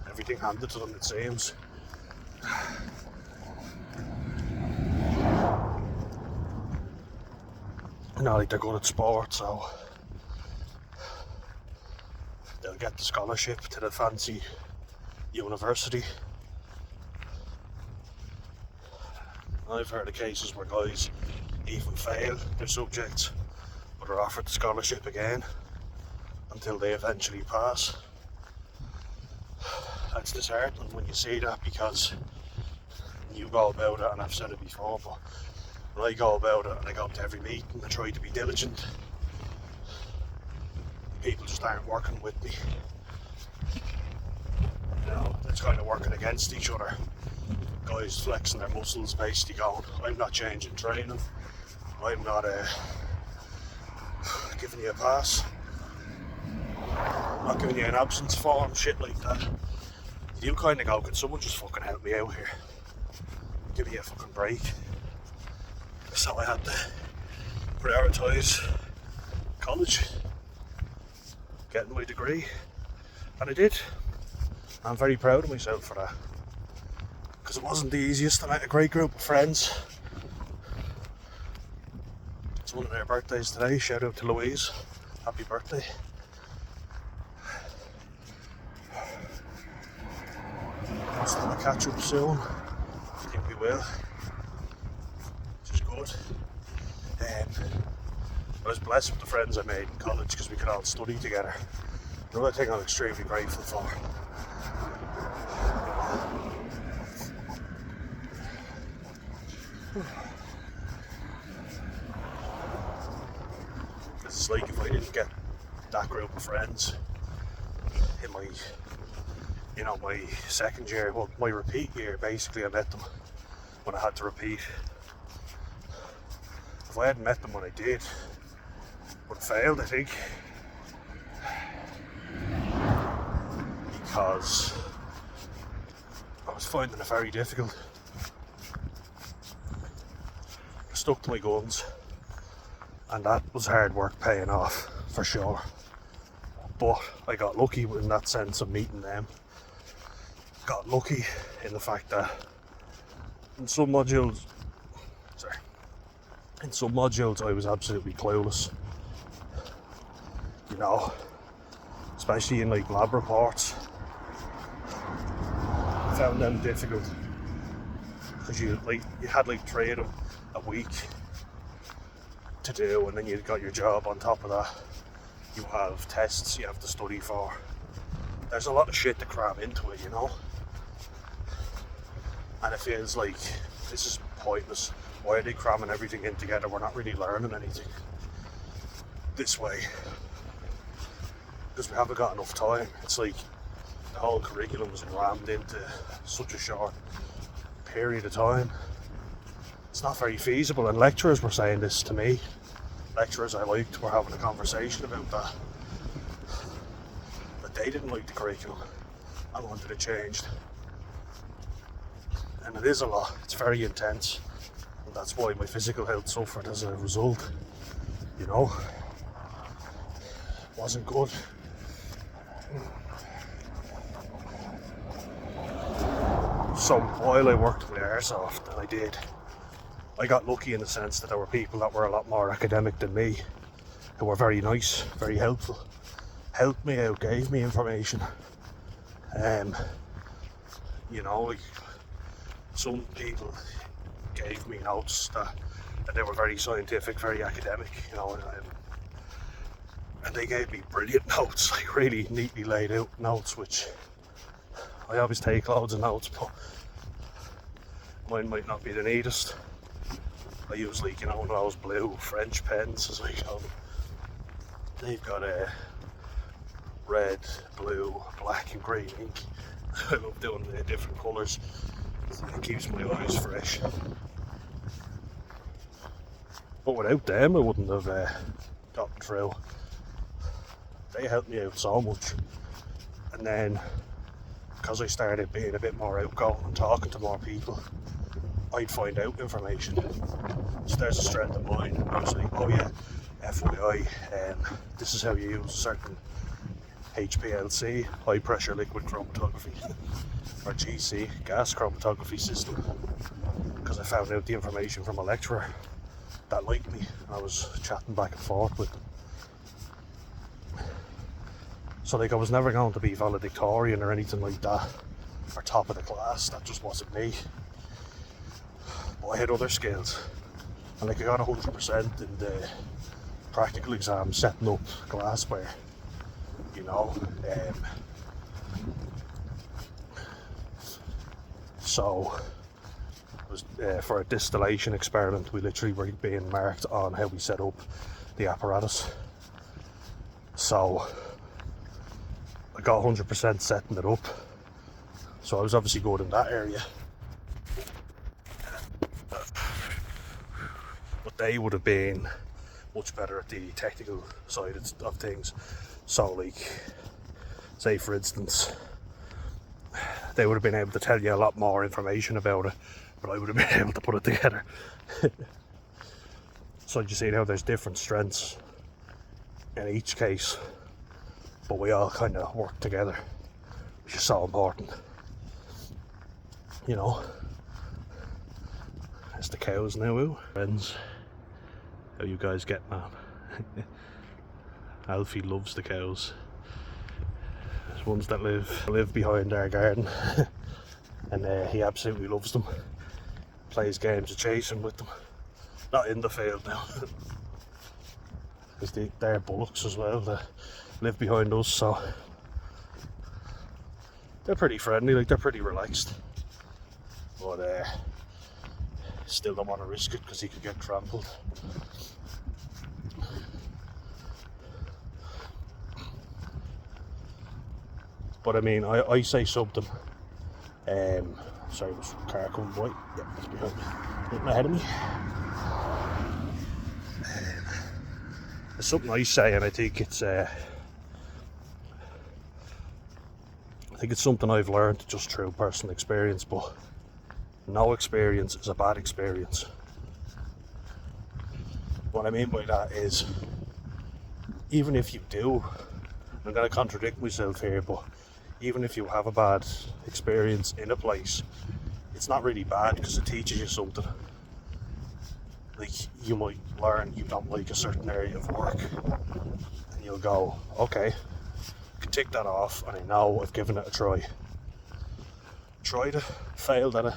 everything handed to them, it seems, not like they're good at sport, so they'll get the scholarship to the fancy university. I've heard of cases where guys even fail their subjects but are offered the scholarship again until they eventually pass. That's disheartening when you see that, because you go about it, and I've said it before, but when I go about it and I go to every meeting, I try to be diligent. People just aren't working with me. You know, it's kind of working against each other. Guys flexing their muscles, basically going, I'm not changing training, I'm not giving you a pass, I'm not giving you an absence form, shit like that. You do kind of go, can someone just fucking help me out here? Give me a fucking break. So I had to prioritise college, getting my degree, and I did. I'm very proud of myself for that, because it wasn't the easiest. I met a great group of friends. It's one of their birthdays today. Shout out to Louise, happy birthday. Let's have a catch up soon. I think we will, which is good. I was blessed with the friends I made in college because we could all study together. Another thing I'm extremely grateful for. It's like if I didn't get that group of friends in my, my second year, well, my repeat year, basically, I met them when I had to repeat. If I hadn't met them when I did, I would have failed, I think. Because I was finding it very difficult. I stuck to my guns, and that was hard work paying off, for sure. But I got lucky in that sense of meeting them. Got lucky in the fact that in some modules I was absolutely clueless. Especially in like lab reports. I found them difficult because you had like 3 of them a week to do, and then you got your job on top of that. You have tests you have to study for. There's a lot of shit to cram into it, and it feels like this is pointless. Why are they cramming everything in together? We're not really learning anything this way because we haven't got enough time. It's like the whole curriculum is rammed into such a short period of time. It's not very feasible, and lecturers were saying this to me. Lecturers I liked were having a conversation about that they didn't like the curriculum and wanted it changed. And it is a lot, it's very intense, and that's why my physical health suffered as a result. It wasn't good. So while I worked with airsoft, and I got lucky in the sense that there were people that were a lot more academic than me, who were very nice, very helpful, helped me out, gave me information. You know, like some people gave me notes and they were very scientific, very academic, you know, and they gave me brilliant notes, like really neatly laid out notes, which I always take loads of notes, but mine might not be the neatest. I use, like, you know, one of those blue French pens, as I call them. They've got a red, blue, black and green ink. I love doing the different colours. It keeps my eyes fresh. But without them, I wouldn't have gotten through. They helped me out so much. And then, because I started being a bit more outgoing and talking to more people, I'd find out information. So there's a strength of mine. I was like, oh yeah, FYI, this is how you use a certain HPLC, high pressure liquid chromatography, or GC, gas chromatography system, because I found out the information from a lecturer that liked me. I was chatting back and forth with them. So like, I was never going to be valedictorian or anything like that, or top of the class. That just wasn't me. But I had other skills, and like, I got 100% in the practical exam setting up glassware, you know. So it was for a distillation experiment. We literally were being marked on how we set up the apparatus. So I got 100% setting it up, so I was obviously good in that area. But they would have been much better at the technical side of things. So like, say for instance, they would have been able to tell you a lot more information about it, but I would have been able to put it together. So you see how there's different strengths in each case, but we all kind of work together, which is so important, you know. There's the cows now, friends. How you guys getting on? Alfie loves the cows. There's ones that live behind our garden, and he absolutely loves them. Plays games of chasing with them. Not in the field now, because they're bullocks as well. They live behind us, so they're pretty friendly. Like, they're pretty relaxed, but still don't want to risk it because he could get trampled. But I mean, I say something. Sorry, was a car coming by? Yeah, it's behind me, getting ahead of me. There's something I say, and I think it's something I've learned just through personal experience. But no experience is a bad experience. What I mean by that is, even if you do, I'm going to contradict myself here, but even if you have a bad experience in a place, it's not really bad because it teaches you something. Like, you might learn you don't like a certain area of work, and you'll go, okay, I can tick that off, and I know I've given it a try. Tried it, failed at it,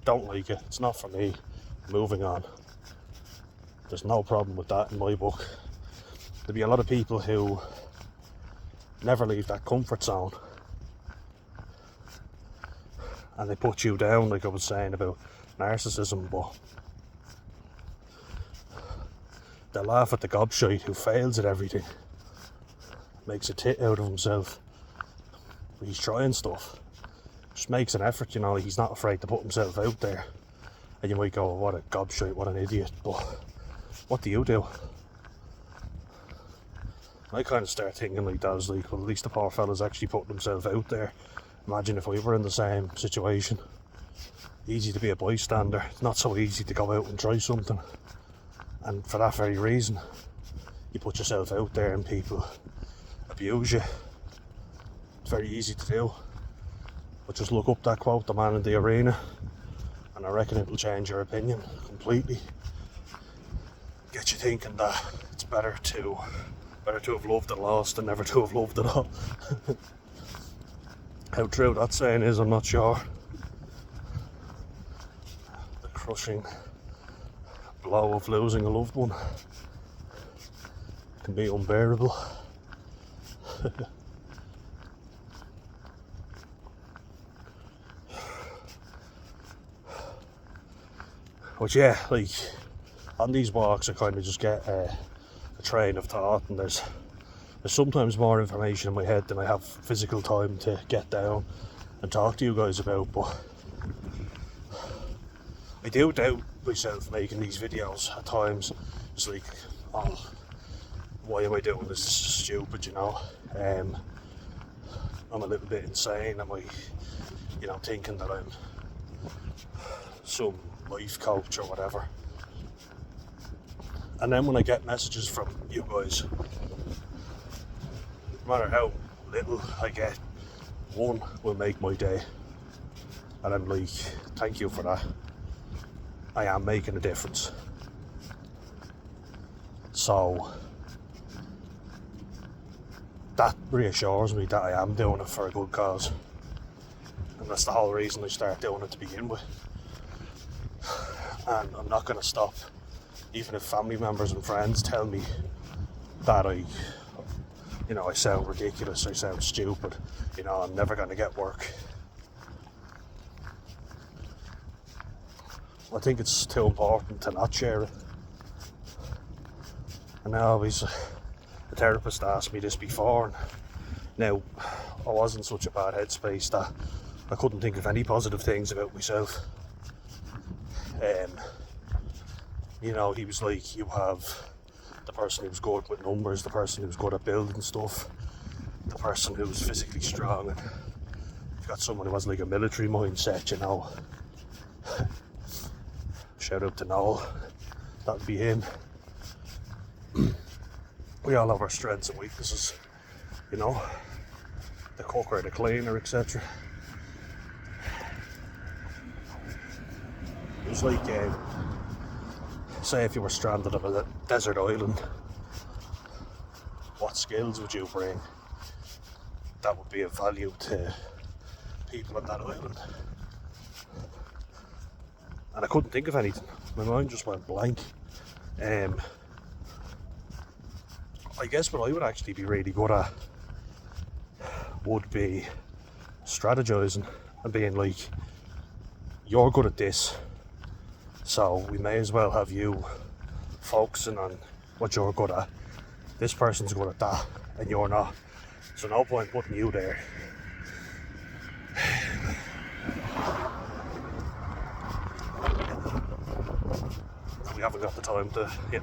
don't like it, it's not for me, moving on. There's no problem with that in my book. There'll be a lot of people who never leave that comfort zone, and they put you down, like I was saying about narcissism, but they laugh at the gobshite who fails at everything, makes a tit out of himself, but he's trying stuff, just makes an effort, you know. He's not afraid to put himself out there, and you might go, oh, what a gobshite, what an idiot, but what do you do? I kind of start thinking like that. I was like, well, at least the poor fella's actually putting himself out there. Imagine if we were in the same situation. Easy to be a bystander, it's not so easy to go out and try something. And for that very reason, you put yourself out there and people abuse you. It's very easy to do. But just look up that quote, "The Man in the Arena," and I reckon it'll change your opinion completely. Get you thinking that it's better to have loved and lost than never to have loved at all. How true that saying is, I'm not sure. The crushing blow of losing a loved one can be unbearable. But yeah, like on these walks I kind of just get a train of thought, and there's sometimes more information in my head than I have physical time to get down and talk to you guys about. But I do doubt myself making these videos at times. It's like, oh, why am I doing this? This is stupid, you know. I'm a little bit insane. Am I, thinking that I'm some life coach or whatever? And then when I get messages from you guys, no matter how little I get, one will make my day. And I'm like, thank you for that. I am making a difference. So that reassures me that I am doing it for a good cause. And that's the whole reason I started doing it to begin with. And I'm not going to stop, even if family members and friends tell me that I sound ridiculous, I sound stupid, I'm never going to get work. I think it's too important to not share it. And now the therapist asked me this before, and now I was in such a bad headspace that I couldn't think of any positive things about myself. He was like, you have the person who's good with numbers, the person who's good at building stuff, the person who's physically strong, and you've got someone who has like a military mindset, Shout out to Noel, that'd be him. We all have our strengths and weaknesses, the cooker, the cleaner, etc. It was like, say if you were stranded on a desert island, what skills would you bring that would be of value to people on that island? And I couldn't think of anything. My mind just went blank. I guess what I would actually be really good at would be strategizing and being like, you're good at this, so we may as well have you focusing on what you're good at. This person's good at that and you're not, so no point putting you there. We haven't got the time to, get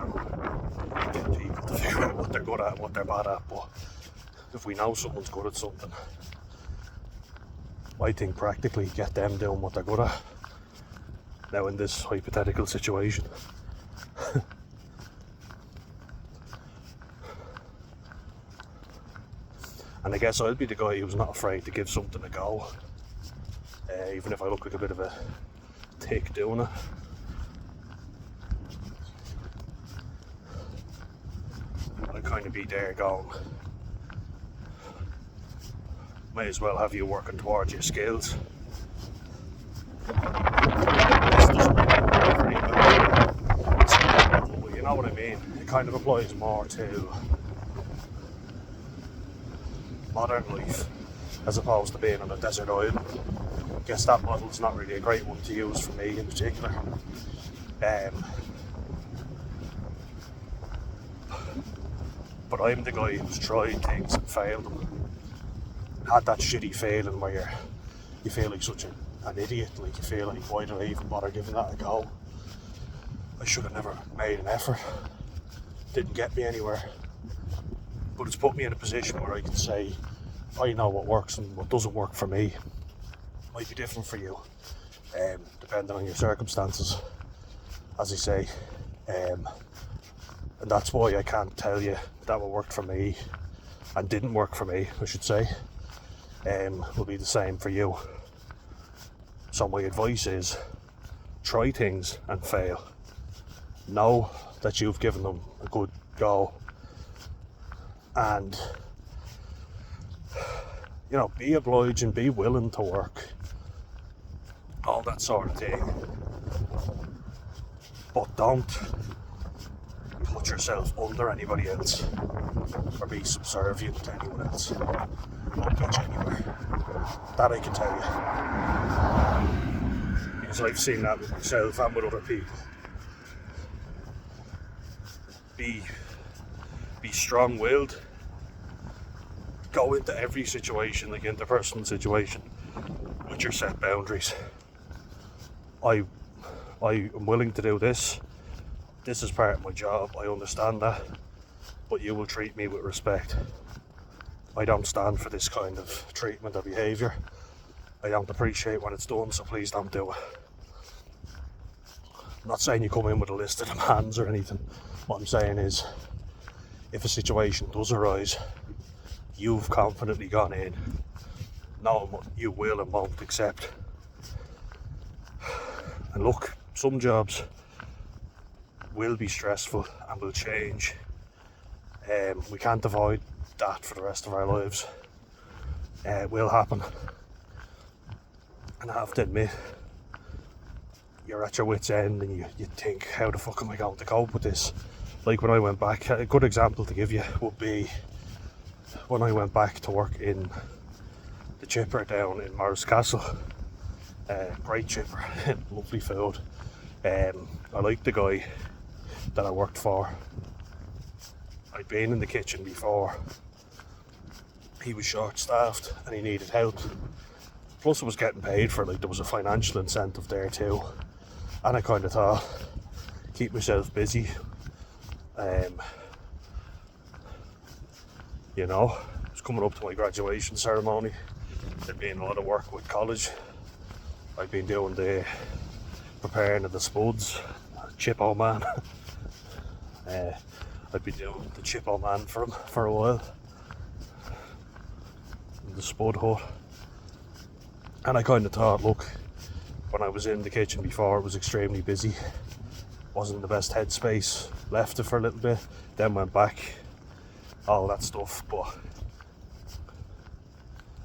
people to figure out what they're good at and what they're bad at. But if we know someone's good at something, I think practically get them doing what they're good at. Now in this hypothetical situation. And I guess I'll be the guy who's not afraid to give something a go, even if I look like a bit of a tick doing it. I'd kind of be there going, may as well have you working towards your skills. This doesn't really very well, you know what I mean? It kind of applies more to modern life as opposed to being on a desert island. I guess that model's not really a great one to use for me in particular. But I'm the guy who's tried things and failed them. Had that shitty feeling where you feel like such an idiot, like you feel like, why did I even bother giving that a go? I should have never made an effort. Didn't get me anywhere. But it's put me in a position where I can say, I know what works and what doesn't work for me. Might be different for you, depending on your circumstances, as I say. And that's why I can't tell you that what worked for me and didn't work for me, I should say, will be the same for you. So my advice is, try things and fail. Know that you've given them a good go and be obliging, be willing to work, all that sort of thing. But don't put yourself under anybody else or be subservient to anyone else. Won't get you anywhere. That I can tell you. Because I've seen that with myself and with other people. Be strong-willed. Go into every situation, like interpersonal situation, with your set boundaries. I am willing to do this. This is part of my job. I understand that. But you will treat me with respect. I don't stand for this kind of treatment or behaviour. I don't appreciate when it's done, so please don't do it. I'm not saying you come in with a list of demands or anything. What I'm saying is, if a situation does arise, you've confidently gone in, knowing what you will and won't accept. And look, some jobs will be stressful and will change. We can't avoid that for the rest of our lives. It will happen. And I have to admit, you're at your wit's end and you think, how the fuck am I going to cope with this? Like when I went back, a good example to give you would be when I went back to work in the chipper down in Morris Castle. Great chipper, lovely food. I liked the guy that I worked for. I'd been in the kitchen before. He was short-staffed and he needed help. Plus I was getting paid for it, like there was a financial incentive there too. And I kind of thought, keep myself busy. It was coming up to my graduation ceremony. There'd been a lot of work with college. I'd been doing the preparing of the spuds, Chippo Man. I'd been doing the Chippo Man for him for a while. In the spud hut. And I kind of thought, look, when I was in the kitchen before, it was extremely busy. Wasn't in the best headspace. Left it for a little bit, then went back. All that stuff, but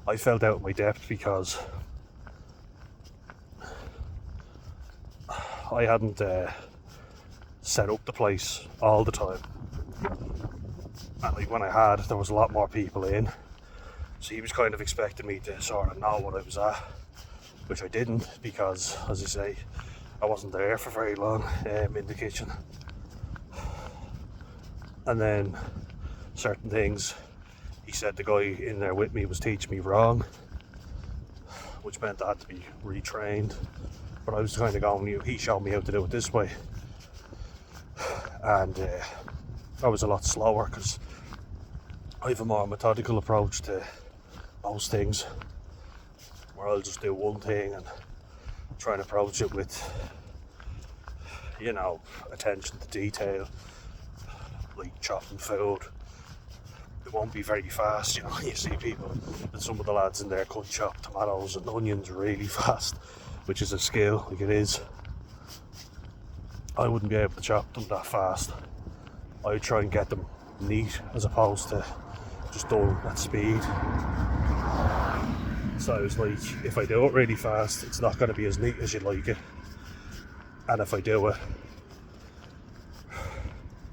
I felt out of my depth because I hadn't set up the place all the time. And like when I had, there was a lot more people in. So he was kind of expecting me to sort of know what I was at, which I didn't because, as I say, I wasn't there for very long in the kitchen. And then certain things, he said the guy in there with me was teaching me wrong, which meant I had to be retrained. But I was kind of going, he showed me how to do it this way. And I was a lot slower because I have a more methodical approach to most things, where I'll just do one thing and try and approach it with, attention to detail, like chopping food. It won't be very fast, you see people, and some of the lads in there could chop tomatoes and onions really fast, which is a skill, like it is. I wouldn't be able to chop them that fast. I would try and get them neat as opposed to just done at speed. So I was like, if I do it really fast, it's not going to be as neat as you'd like it. And if I do it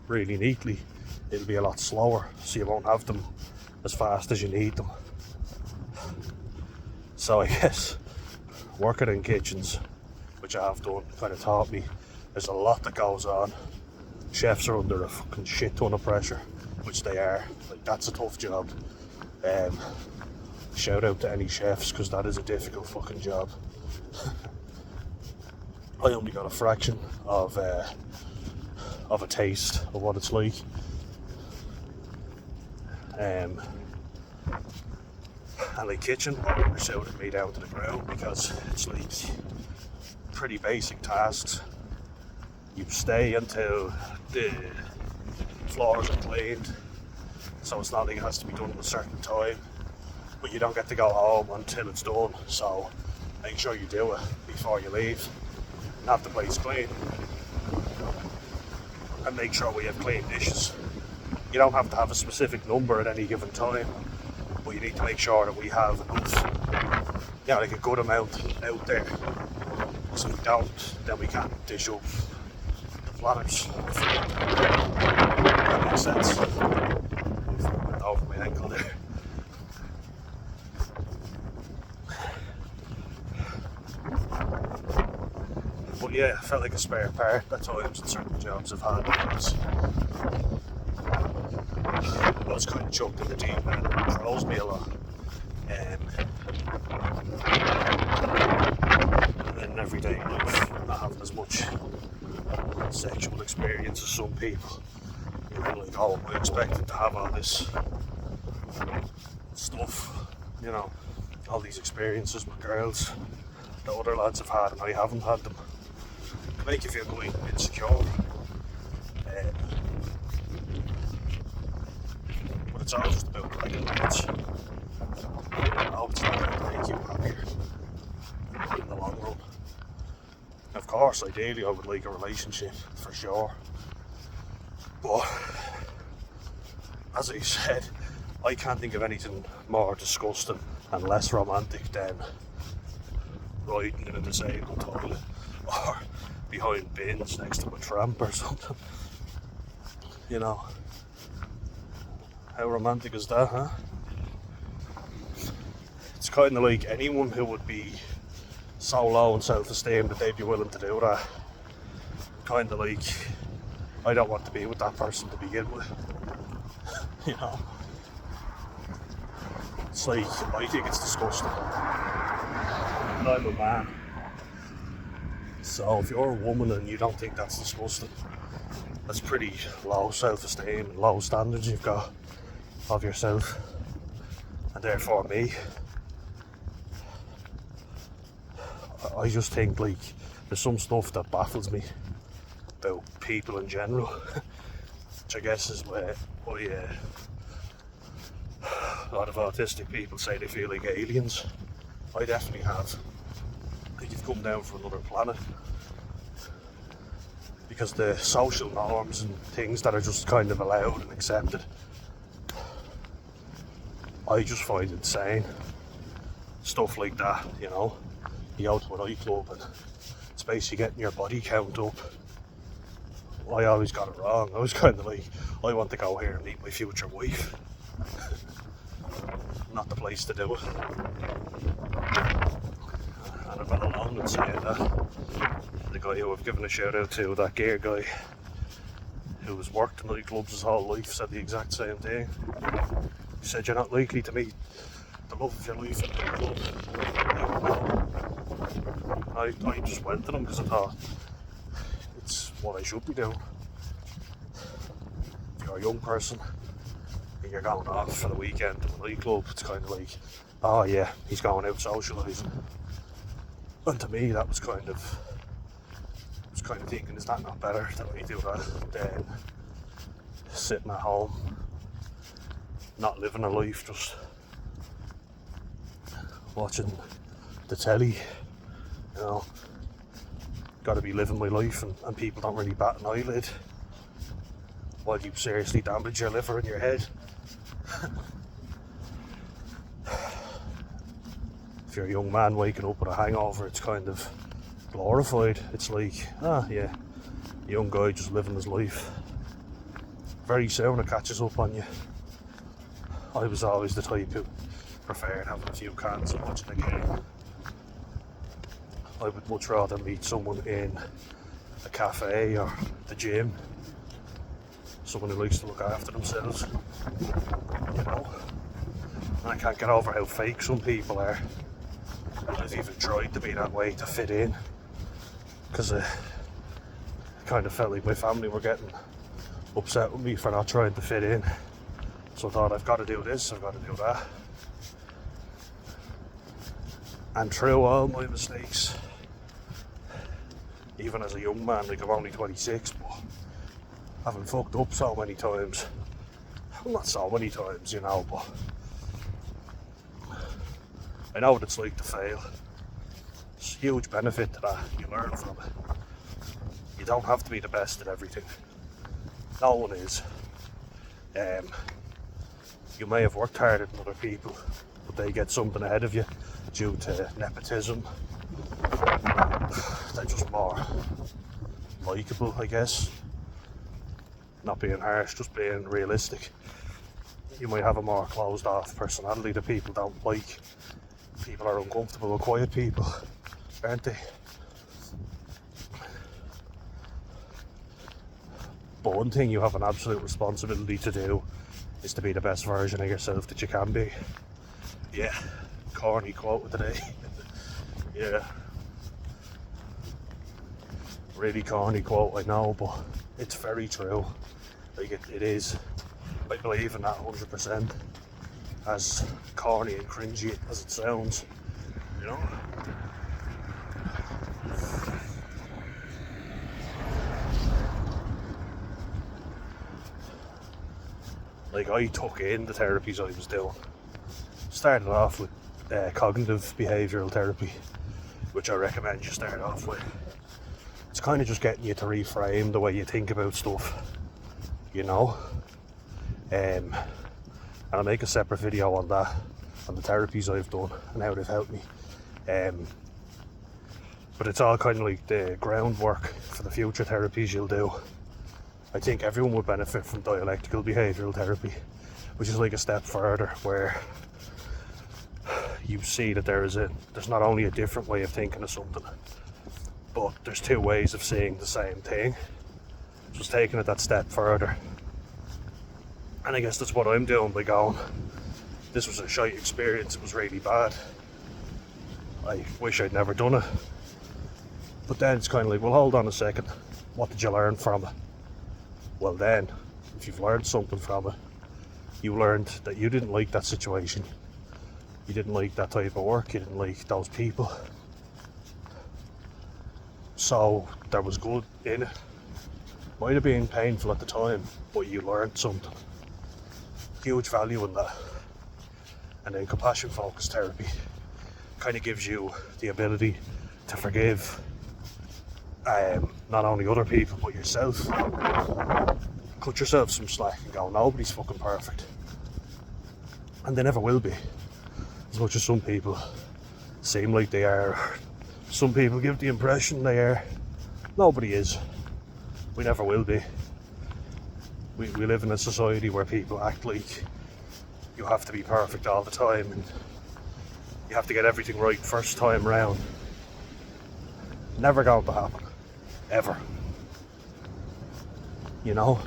really neatly, it'll be a lot slower, so you won't have them as fast as you need them. So I guess working in kitchens, which I have done, kind of taught me there's a lot that goes on. Chefs are under a fucking shit ton of pressure, which they are. Like, that's a tough job. Shout out to any chefs, because that is a difficult fucking job. I only got a fraction of a taste of what it's like. And like kitchen, they're shouting me down to the ground because it's like pretty basic tasks. You stay until the floors are cleaned, so it's not like it has to be done at a certain time, but you don't get to go home until it's done, so make sure you do it before you leave and have the place clean, and make sure we have clean dishes, You don't have to have a specific number at any given time, but you need to make sure that we have enough, like a good amount out there. So if we don't, then we can't dish up the planet. That makes sense. I went over my ankle there. But yeah, I felt like a spare part at times in certain jobs I've had, because I was kind of chucked in the deep end. It throws me a lot. And then in everyday life, not having as much sexual experience as some people. Like, oh, am I expected to have all this stuff, all these experiences with girls that other lads have had and I haven't had them. It make you feel quite insecure. But it's all just about the right image. It's not going to make you happier in the long run. Of course, ideally I would like a relationship, for sure. But, as I said, I can't think of anything more disgusting and less romantic than riding in a disabled toilet or behind bins next to a tramp or something. How romantic is that, huh? It's kind of like anyone who would be so low in self-esteem that they'd be willing to do that. Kind of like, I don't want to be with that person to begin with. It's like, I think it's disgusting. And I'm a man. So if you're a woman and you don't think that's disgusting, that's pretty low self-esteem and low standards you've got of yourself. And therefore me. I just think, like, there's some stuff that baffles me about people in general, which I guess is where a lot of autistic people say they feel like aliens. I definitely have. I think you've come down from another planet, because the social norms and things that are just kind of allowed and accepted, I just find insane. Stuff like that, you go to an nightclub and it's basically getting your body count up. I always got it wrong. I was kind of like, I want to go here and meet my future wife. Not the place to do it. And I've been alone in saying that. The guy who I've given a shout out to, that gear guy, who has worked in nightclubs his whole life, said the exact same thing. He said, you're not likely to meet the love of your life in a nightclub. I just went to them because I thought it's what I should be doing. If you're a young person and you're going off for the weekend to a nightclub, it's kind of like, oh yeah, he's going out socialising. And to me, that was kind of thinking, is that not better that I do that than sitting at home, not living a life, just watching the telly? Got to be living my life, and people don't really bat an eyelid while you seriously damage your liver and your head. If you're a young man waking up with a hangover, it's kind of glorified. It's like, yeah, a young guy just living his life. Very soon it catches up on you. I was always the type who preferred having a few cans and watching a game. I would much rather meet someone in a cafe or the gym, someone who likes to look after themselves, And I can't get over how fake some people are. I've even tried to be that way to fit in, because I kind of felt like my family were getting upset with me for not trying to fit in. So I thought, I've got to do this, I've got to do that. And through all my mistakes, even as a young man, like I'm only 26, but having fucked up so many times, well, not so many times, but I know what it's like to fail. There's a huge benefit to that. You learn from it. You don't have to be the best at everything. No one is. Um, you may have worked harder than other people, but they get something ahead of you due to nepotism. They're just more likeable, I guess. Not being harsh, just being realistic. You might have a more closed off personality that people don't like. People are uncomfortable with quiet people, aren't they? But one thing you have an absolute responsibility to do is to be the best version of yourself that you can be. Yeah, corny quote of the day. Yeah. Really corny quote, I know, but it's very true. Like it is. I believe in that 100%. As corny and cringy as it sounds, you know? Like, I took in the therapies I was doing. Started off with cognitive behavioural therapy, which I recommend you start off with. It's kind of just getting you to reframe the way you think about stuff, you know? And I'll make a separate video on that, on the therapies I've done and how they've helped me. But it's all kind of like the groundwork for the future therapies you'll do. I think everyone would benefit from dialectical behavioural therapy, which is like a step further, where you see that there's not only a different way of thinking of something, but there's two ways of seeing the same thing. Just taking it that step further. And I guess that's what I'm doing by going, this was a shite experience, it was really bad. I wish I'd never done it. But then it's kind of like, well, hold on a second, what did you learn from it? Well then, if you've learned something from it, you learned that you didn't like that situation. You didn't like that type of work, you didn't like those people. So there was good in it. Might have been painful at the time, but you learned something. Huge value in that. And then compassion focused therapy kind of gives you the ability to forgive not only other people but yourself. Cut yourself some slack and go, nobody's fucking perfect. And they never will be. As much as some people seem like they are. Some people give the impression they are. Nobody is. We never will be. We live in a society where people act like you have to be perfect all the time and you have to get everything right first time round. Never going to happen. Ever. You know?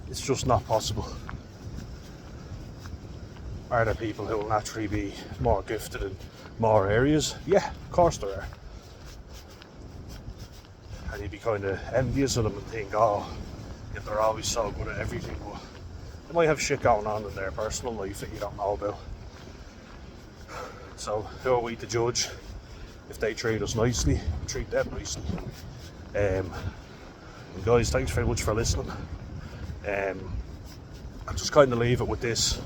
It's just not possible. Are there people who will naturally be more gifted in more areas? Yeah, of course there are. And you'd be kind of envious of them and think, oh, if they're always so good at everything, but they might have shit going on in their personal life that you don't know about. So who are we to judge? If they treat us nicely, treat them nicely. And guys, thanks very much for listening. I'll just kind of leave it with this.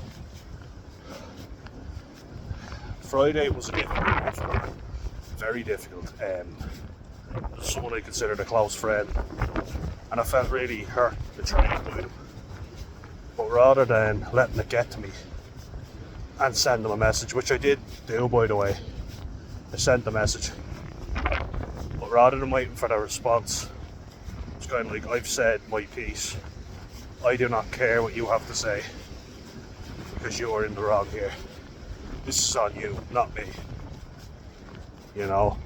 Friday was a difficult one, very difficult. Someone I considered a close friend, and I felt really hurt, betrayed by them. But rather than letting it get to me and send them a message, which I did do, by the way, I sent the message. But rather than waiting for their response, it's kind of like, I've said my piece. I do not care what you have to say, because you are in the wrong here. This is on you, not me. You know?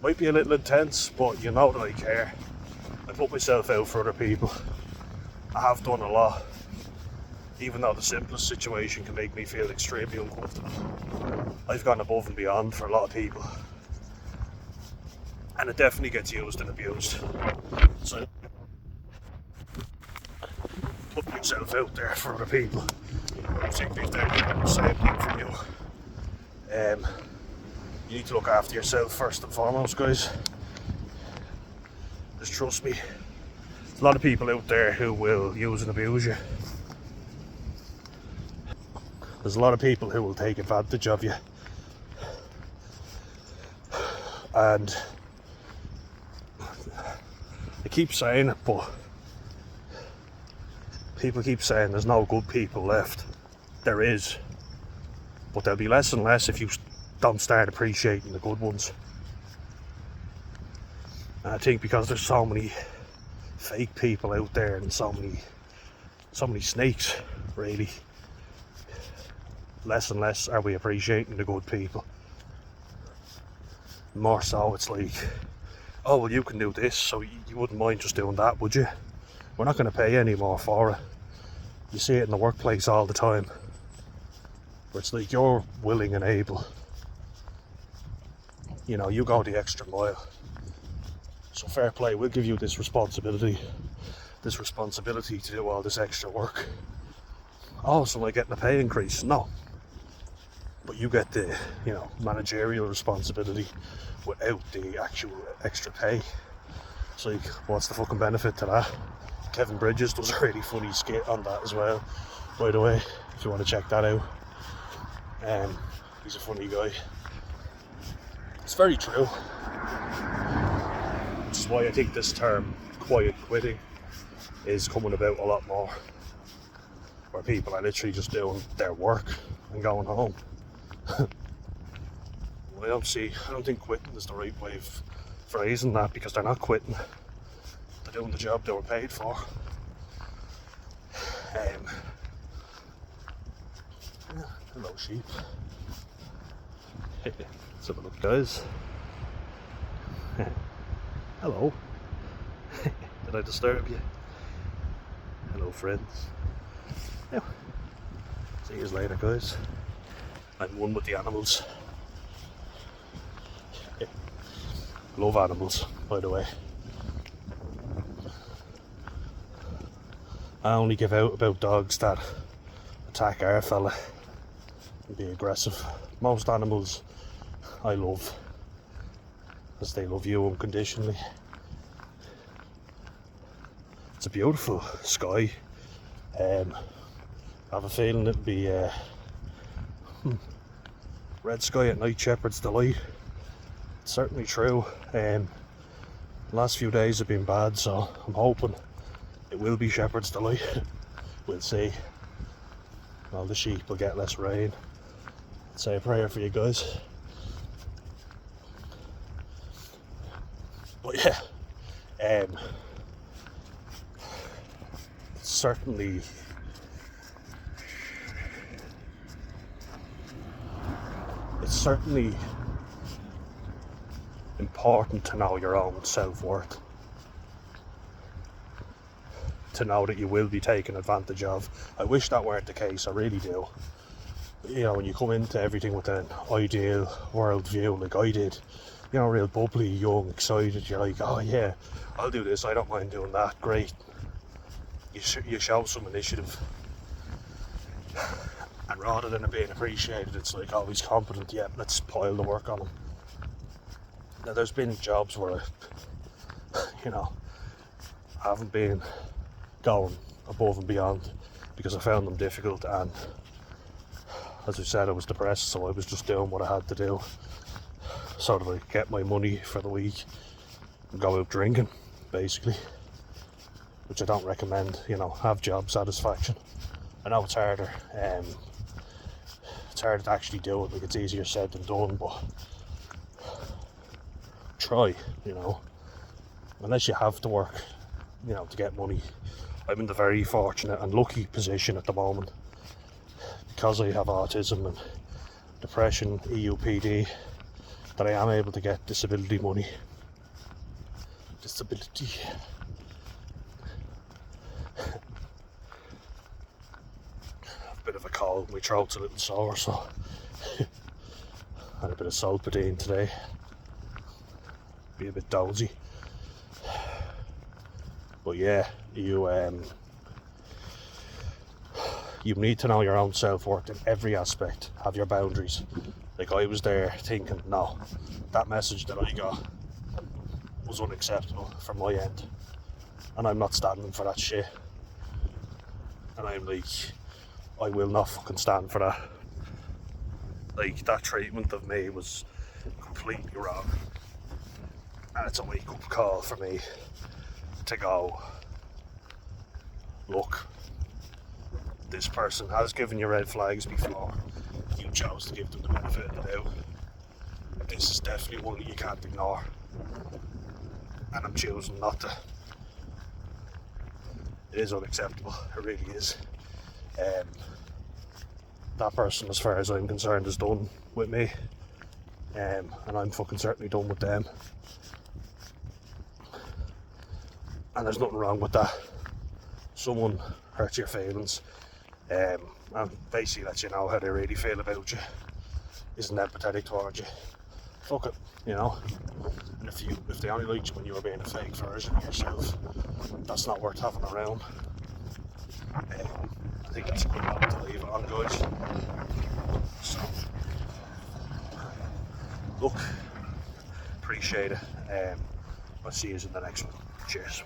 Might be a little intense, but you know that I care. I put myself out for other people. I have done a lot. Even though the simplest situation can make me feel extremely uncomfortable. I've gone above and beyond for a lot of people. And it definitely gets used and abused. So, put yourself out there for other people. I think they've done the same thing for you. You need to look after yourself first and foremost, guys. Just trust me. There's a lot of people out there who will use and abuse you. There's a lot of people who will take advantage of you. And I keep saying it, but People keep saying there's no good people left. There is. But there'll be less and less if you don't start appreciating the good ones. And I think because there's so many fake people out there and so many snakes, really, less and less are we appreciating the good people. More so it's like, oh well, you can do this, so you wouldn't mind just doing that, would you? We're not going to pay you any more for it. You see it in the workplace all the time, where it's like you're willing and able, you know, you go the extra mile, so fair play, we'll give you this responsibility to do all this extra work. Oh, so I getting a pay increase? No, but you get the, you know, managerial responsibility without the actual extra pay. It's like, what's the fucking benefit to that? Kevin Bridges does a really funny skit on that as well, by the way, if you want to check that out. He's a funny guy. It's very true, which is why I think this term quiet quitting is coming about a lot more, where people are literally just doing their work and going home. I don't think quitting is the right way of phrasing that, because they're not quitting, they're doing the job they were paid for. Hello sheep. Let's have a look, guys. Hello. Did I disturb you? Hello friends. Yeah. See you later, guys. I'm one with the animals. Love animals, by the way. I only give out about dogs that attack our fella and be aggressive. Most animals I love, as they love you unconditionally. It's a beautiful sky. I have a feeling it'll be red sky at night, shepherd's delight. It's certainly true. The last few days have been bad, so I'm hoping it will be shepherd's delight. We'll see. All the sheep will get less rain. Say a prayer for you guys. But yeah, certainly important to know your own self-worth, to know that you will be taken advantage of. I wish that weren't the case, I really do. You know, when you come into everything with an ideal worldview like I did, you know, real bubbly, young, excited, you're like, oh yeah, I'll do this, I don't mind doing that, great. You show some initiative, and rather than it being appreciated, it's like, oh, he's competent, yeah, let's pile the work on him. Now, there's been jobs where I haven't been going above and beyond because I found them difficult, and as I said, I was depressed, so I was just doing what I had to do so that I could get my money for the week and go out drinking, basically, which I don't recommend. You know, have job satisfaction. I know it's harder, it's harder to actually do it, like it's easier said than done, but try, you know, unless you have to work, you know, to get money. I'm in the very fortunate and lucky position at the moment, because I have autism and depression, EUPD, that I am able to get disability money. Disability. A bit of a cold, my throat's a little sore, so had a bit of Solpadeine today. Be a bit dozy. But yeah, you need to know your own self-worth in every aspect. Have your boundaries. Like, I was there thinking, no, that message that I got was unacceptable from my end, and I'm not standing for that shit. And I'm like, I will not fucking stand for that. Like, that treatment of me was completely wrong, and it's a wake-up call for me to go, look, this person has given you red flags before. You chose to give them the benefit of the doubt. This is definitely one that you can't ignore, and I'm choosing not to. It is unacceptable, it really is. That person, as far as I'm concerned, is done with me, and I'm fucking certainly done with them. And there's nothing wrong with that. Someone hurts your feelings, and basically lets you know how they really feel about you, isn't empathetic towards you. Fuck it, you know. And if they only liked you when you were being a fake version of yourself, that's not worth having around. I think that's a good one to leave it on, guys. So, look, appreciate it. I'll see you in the next one. Cheers.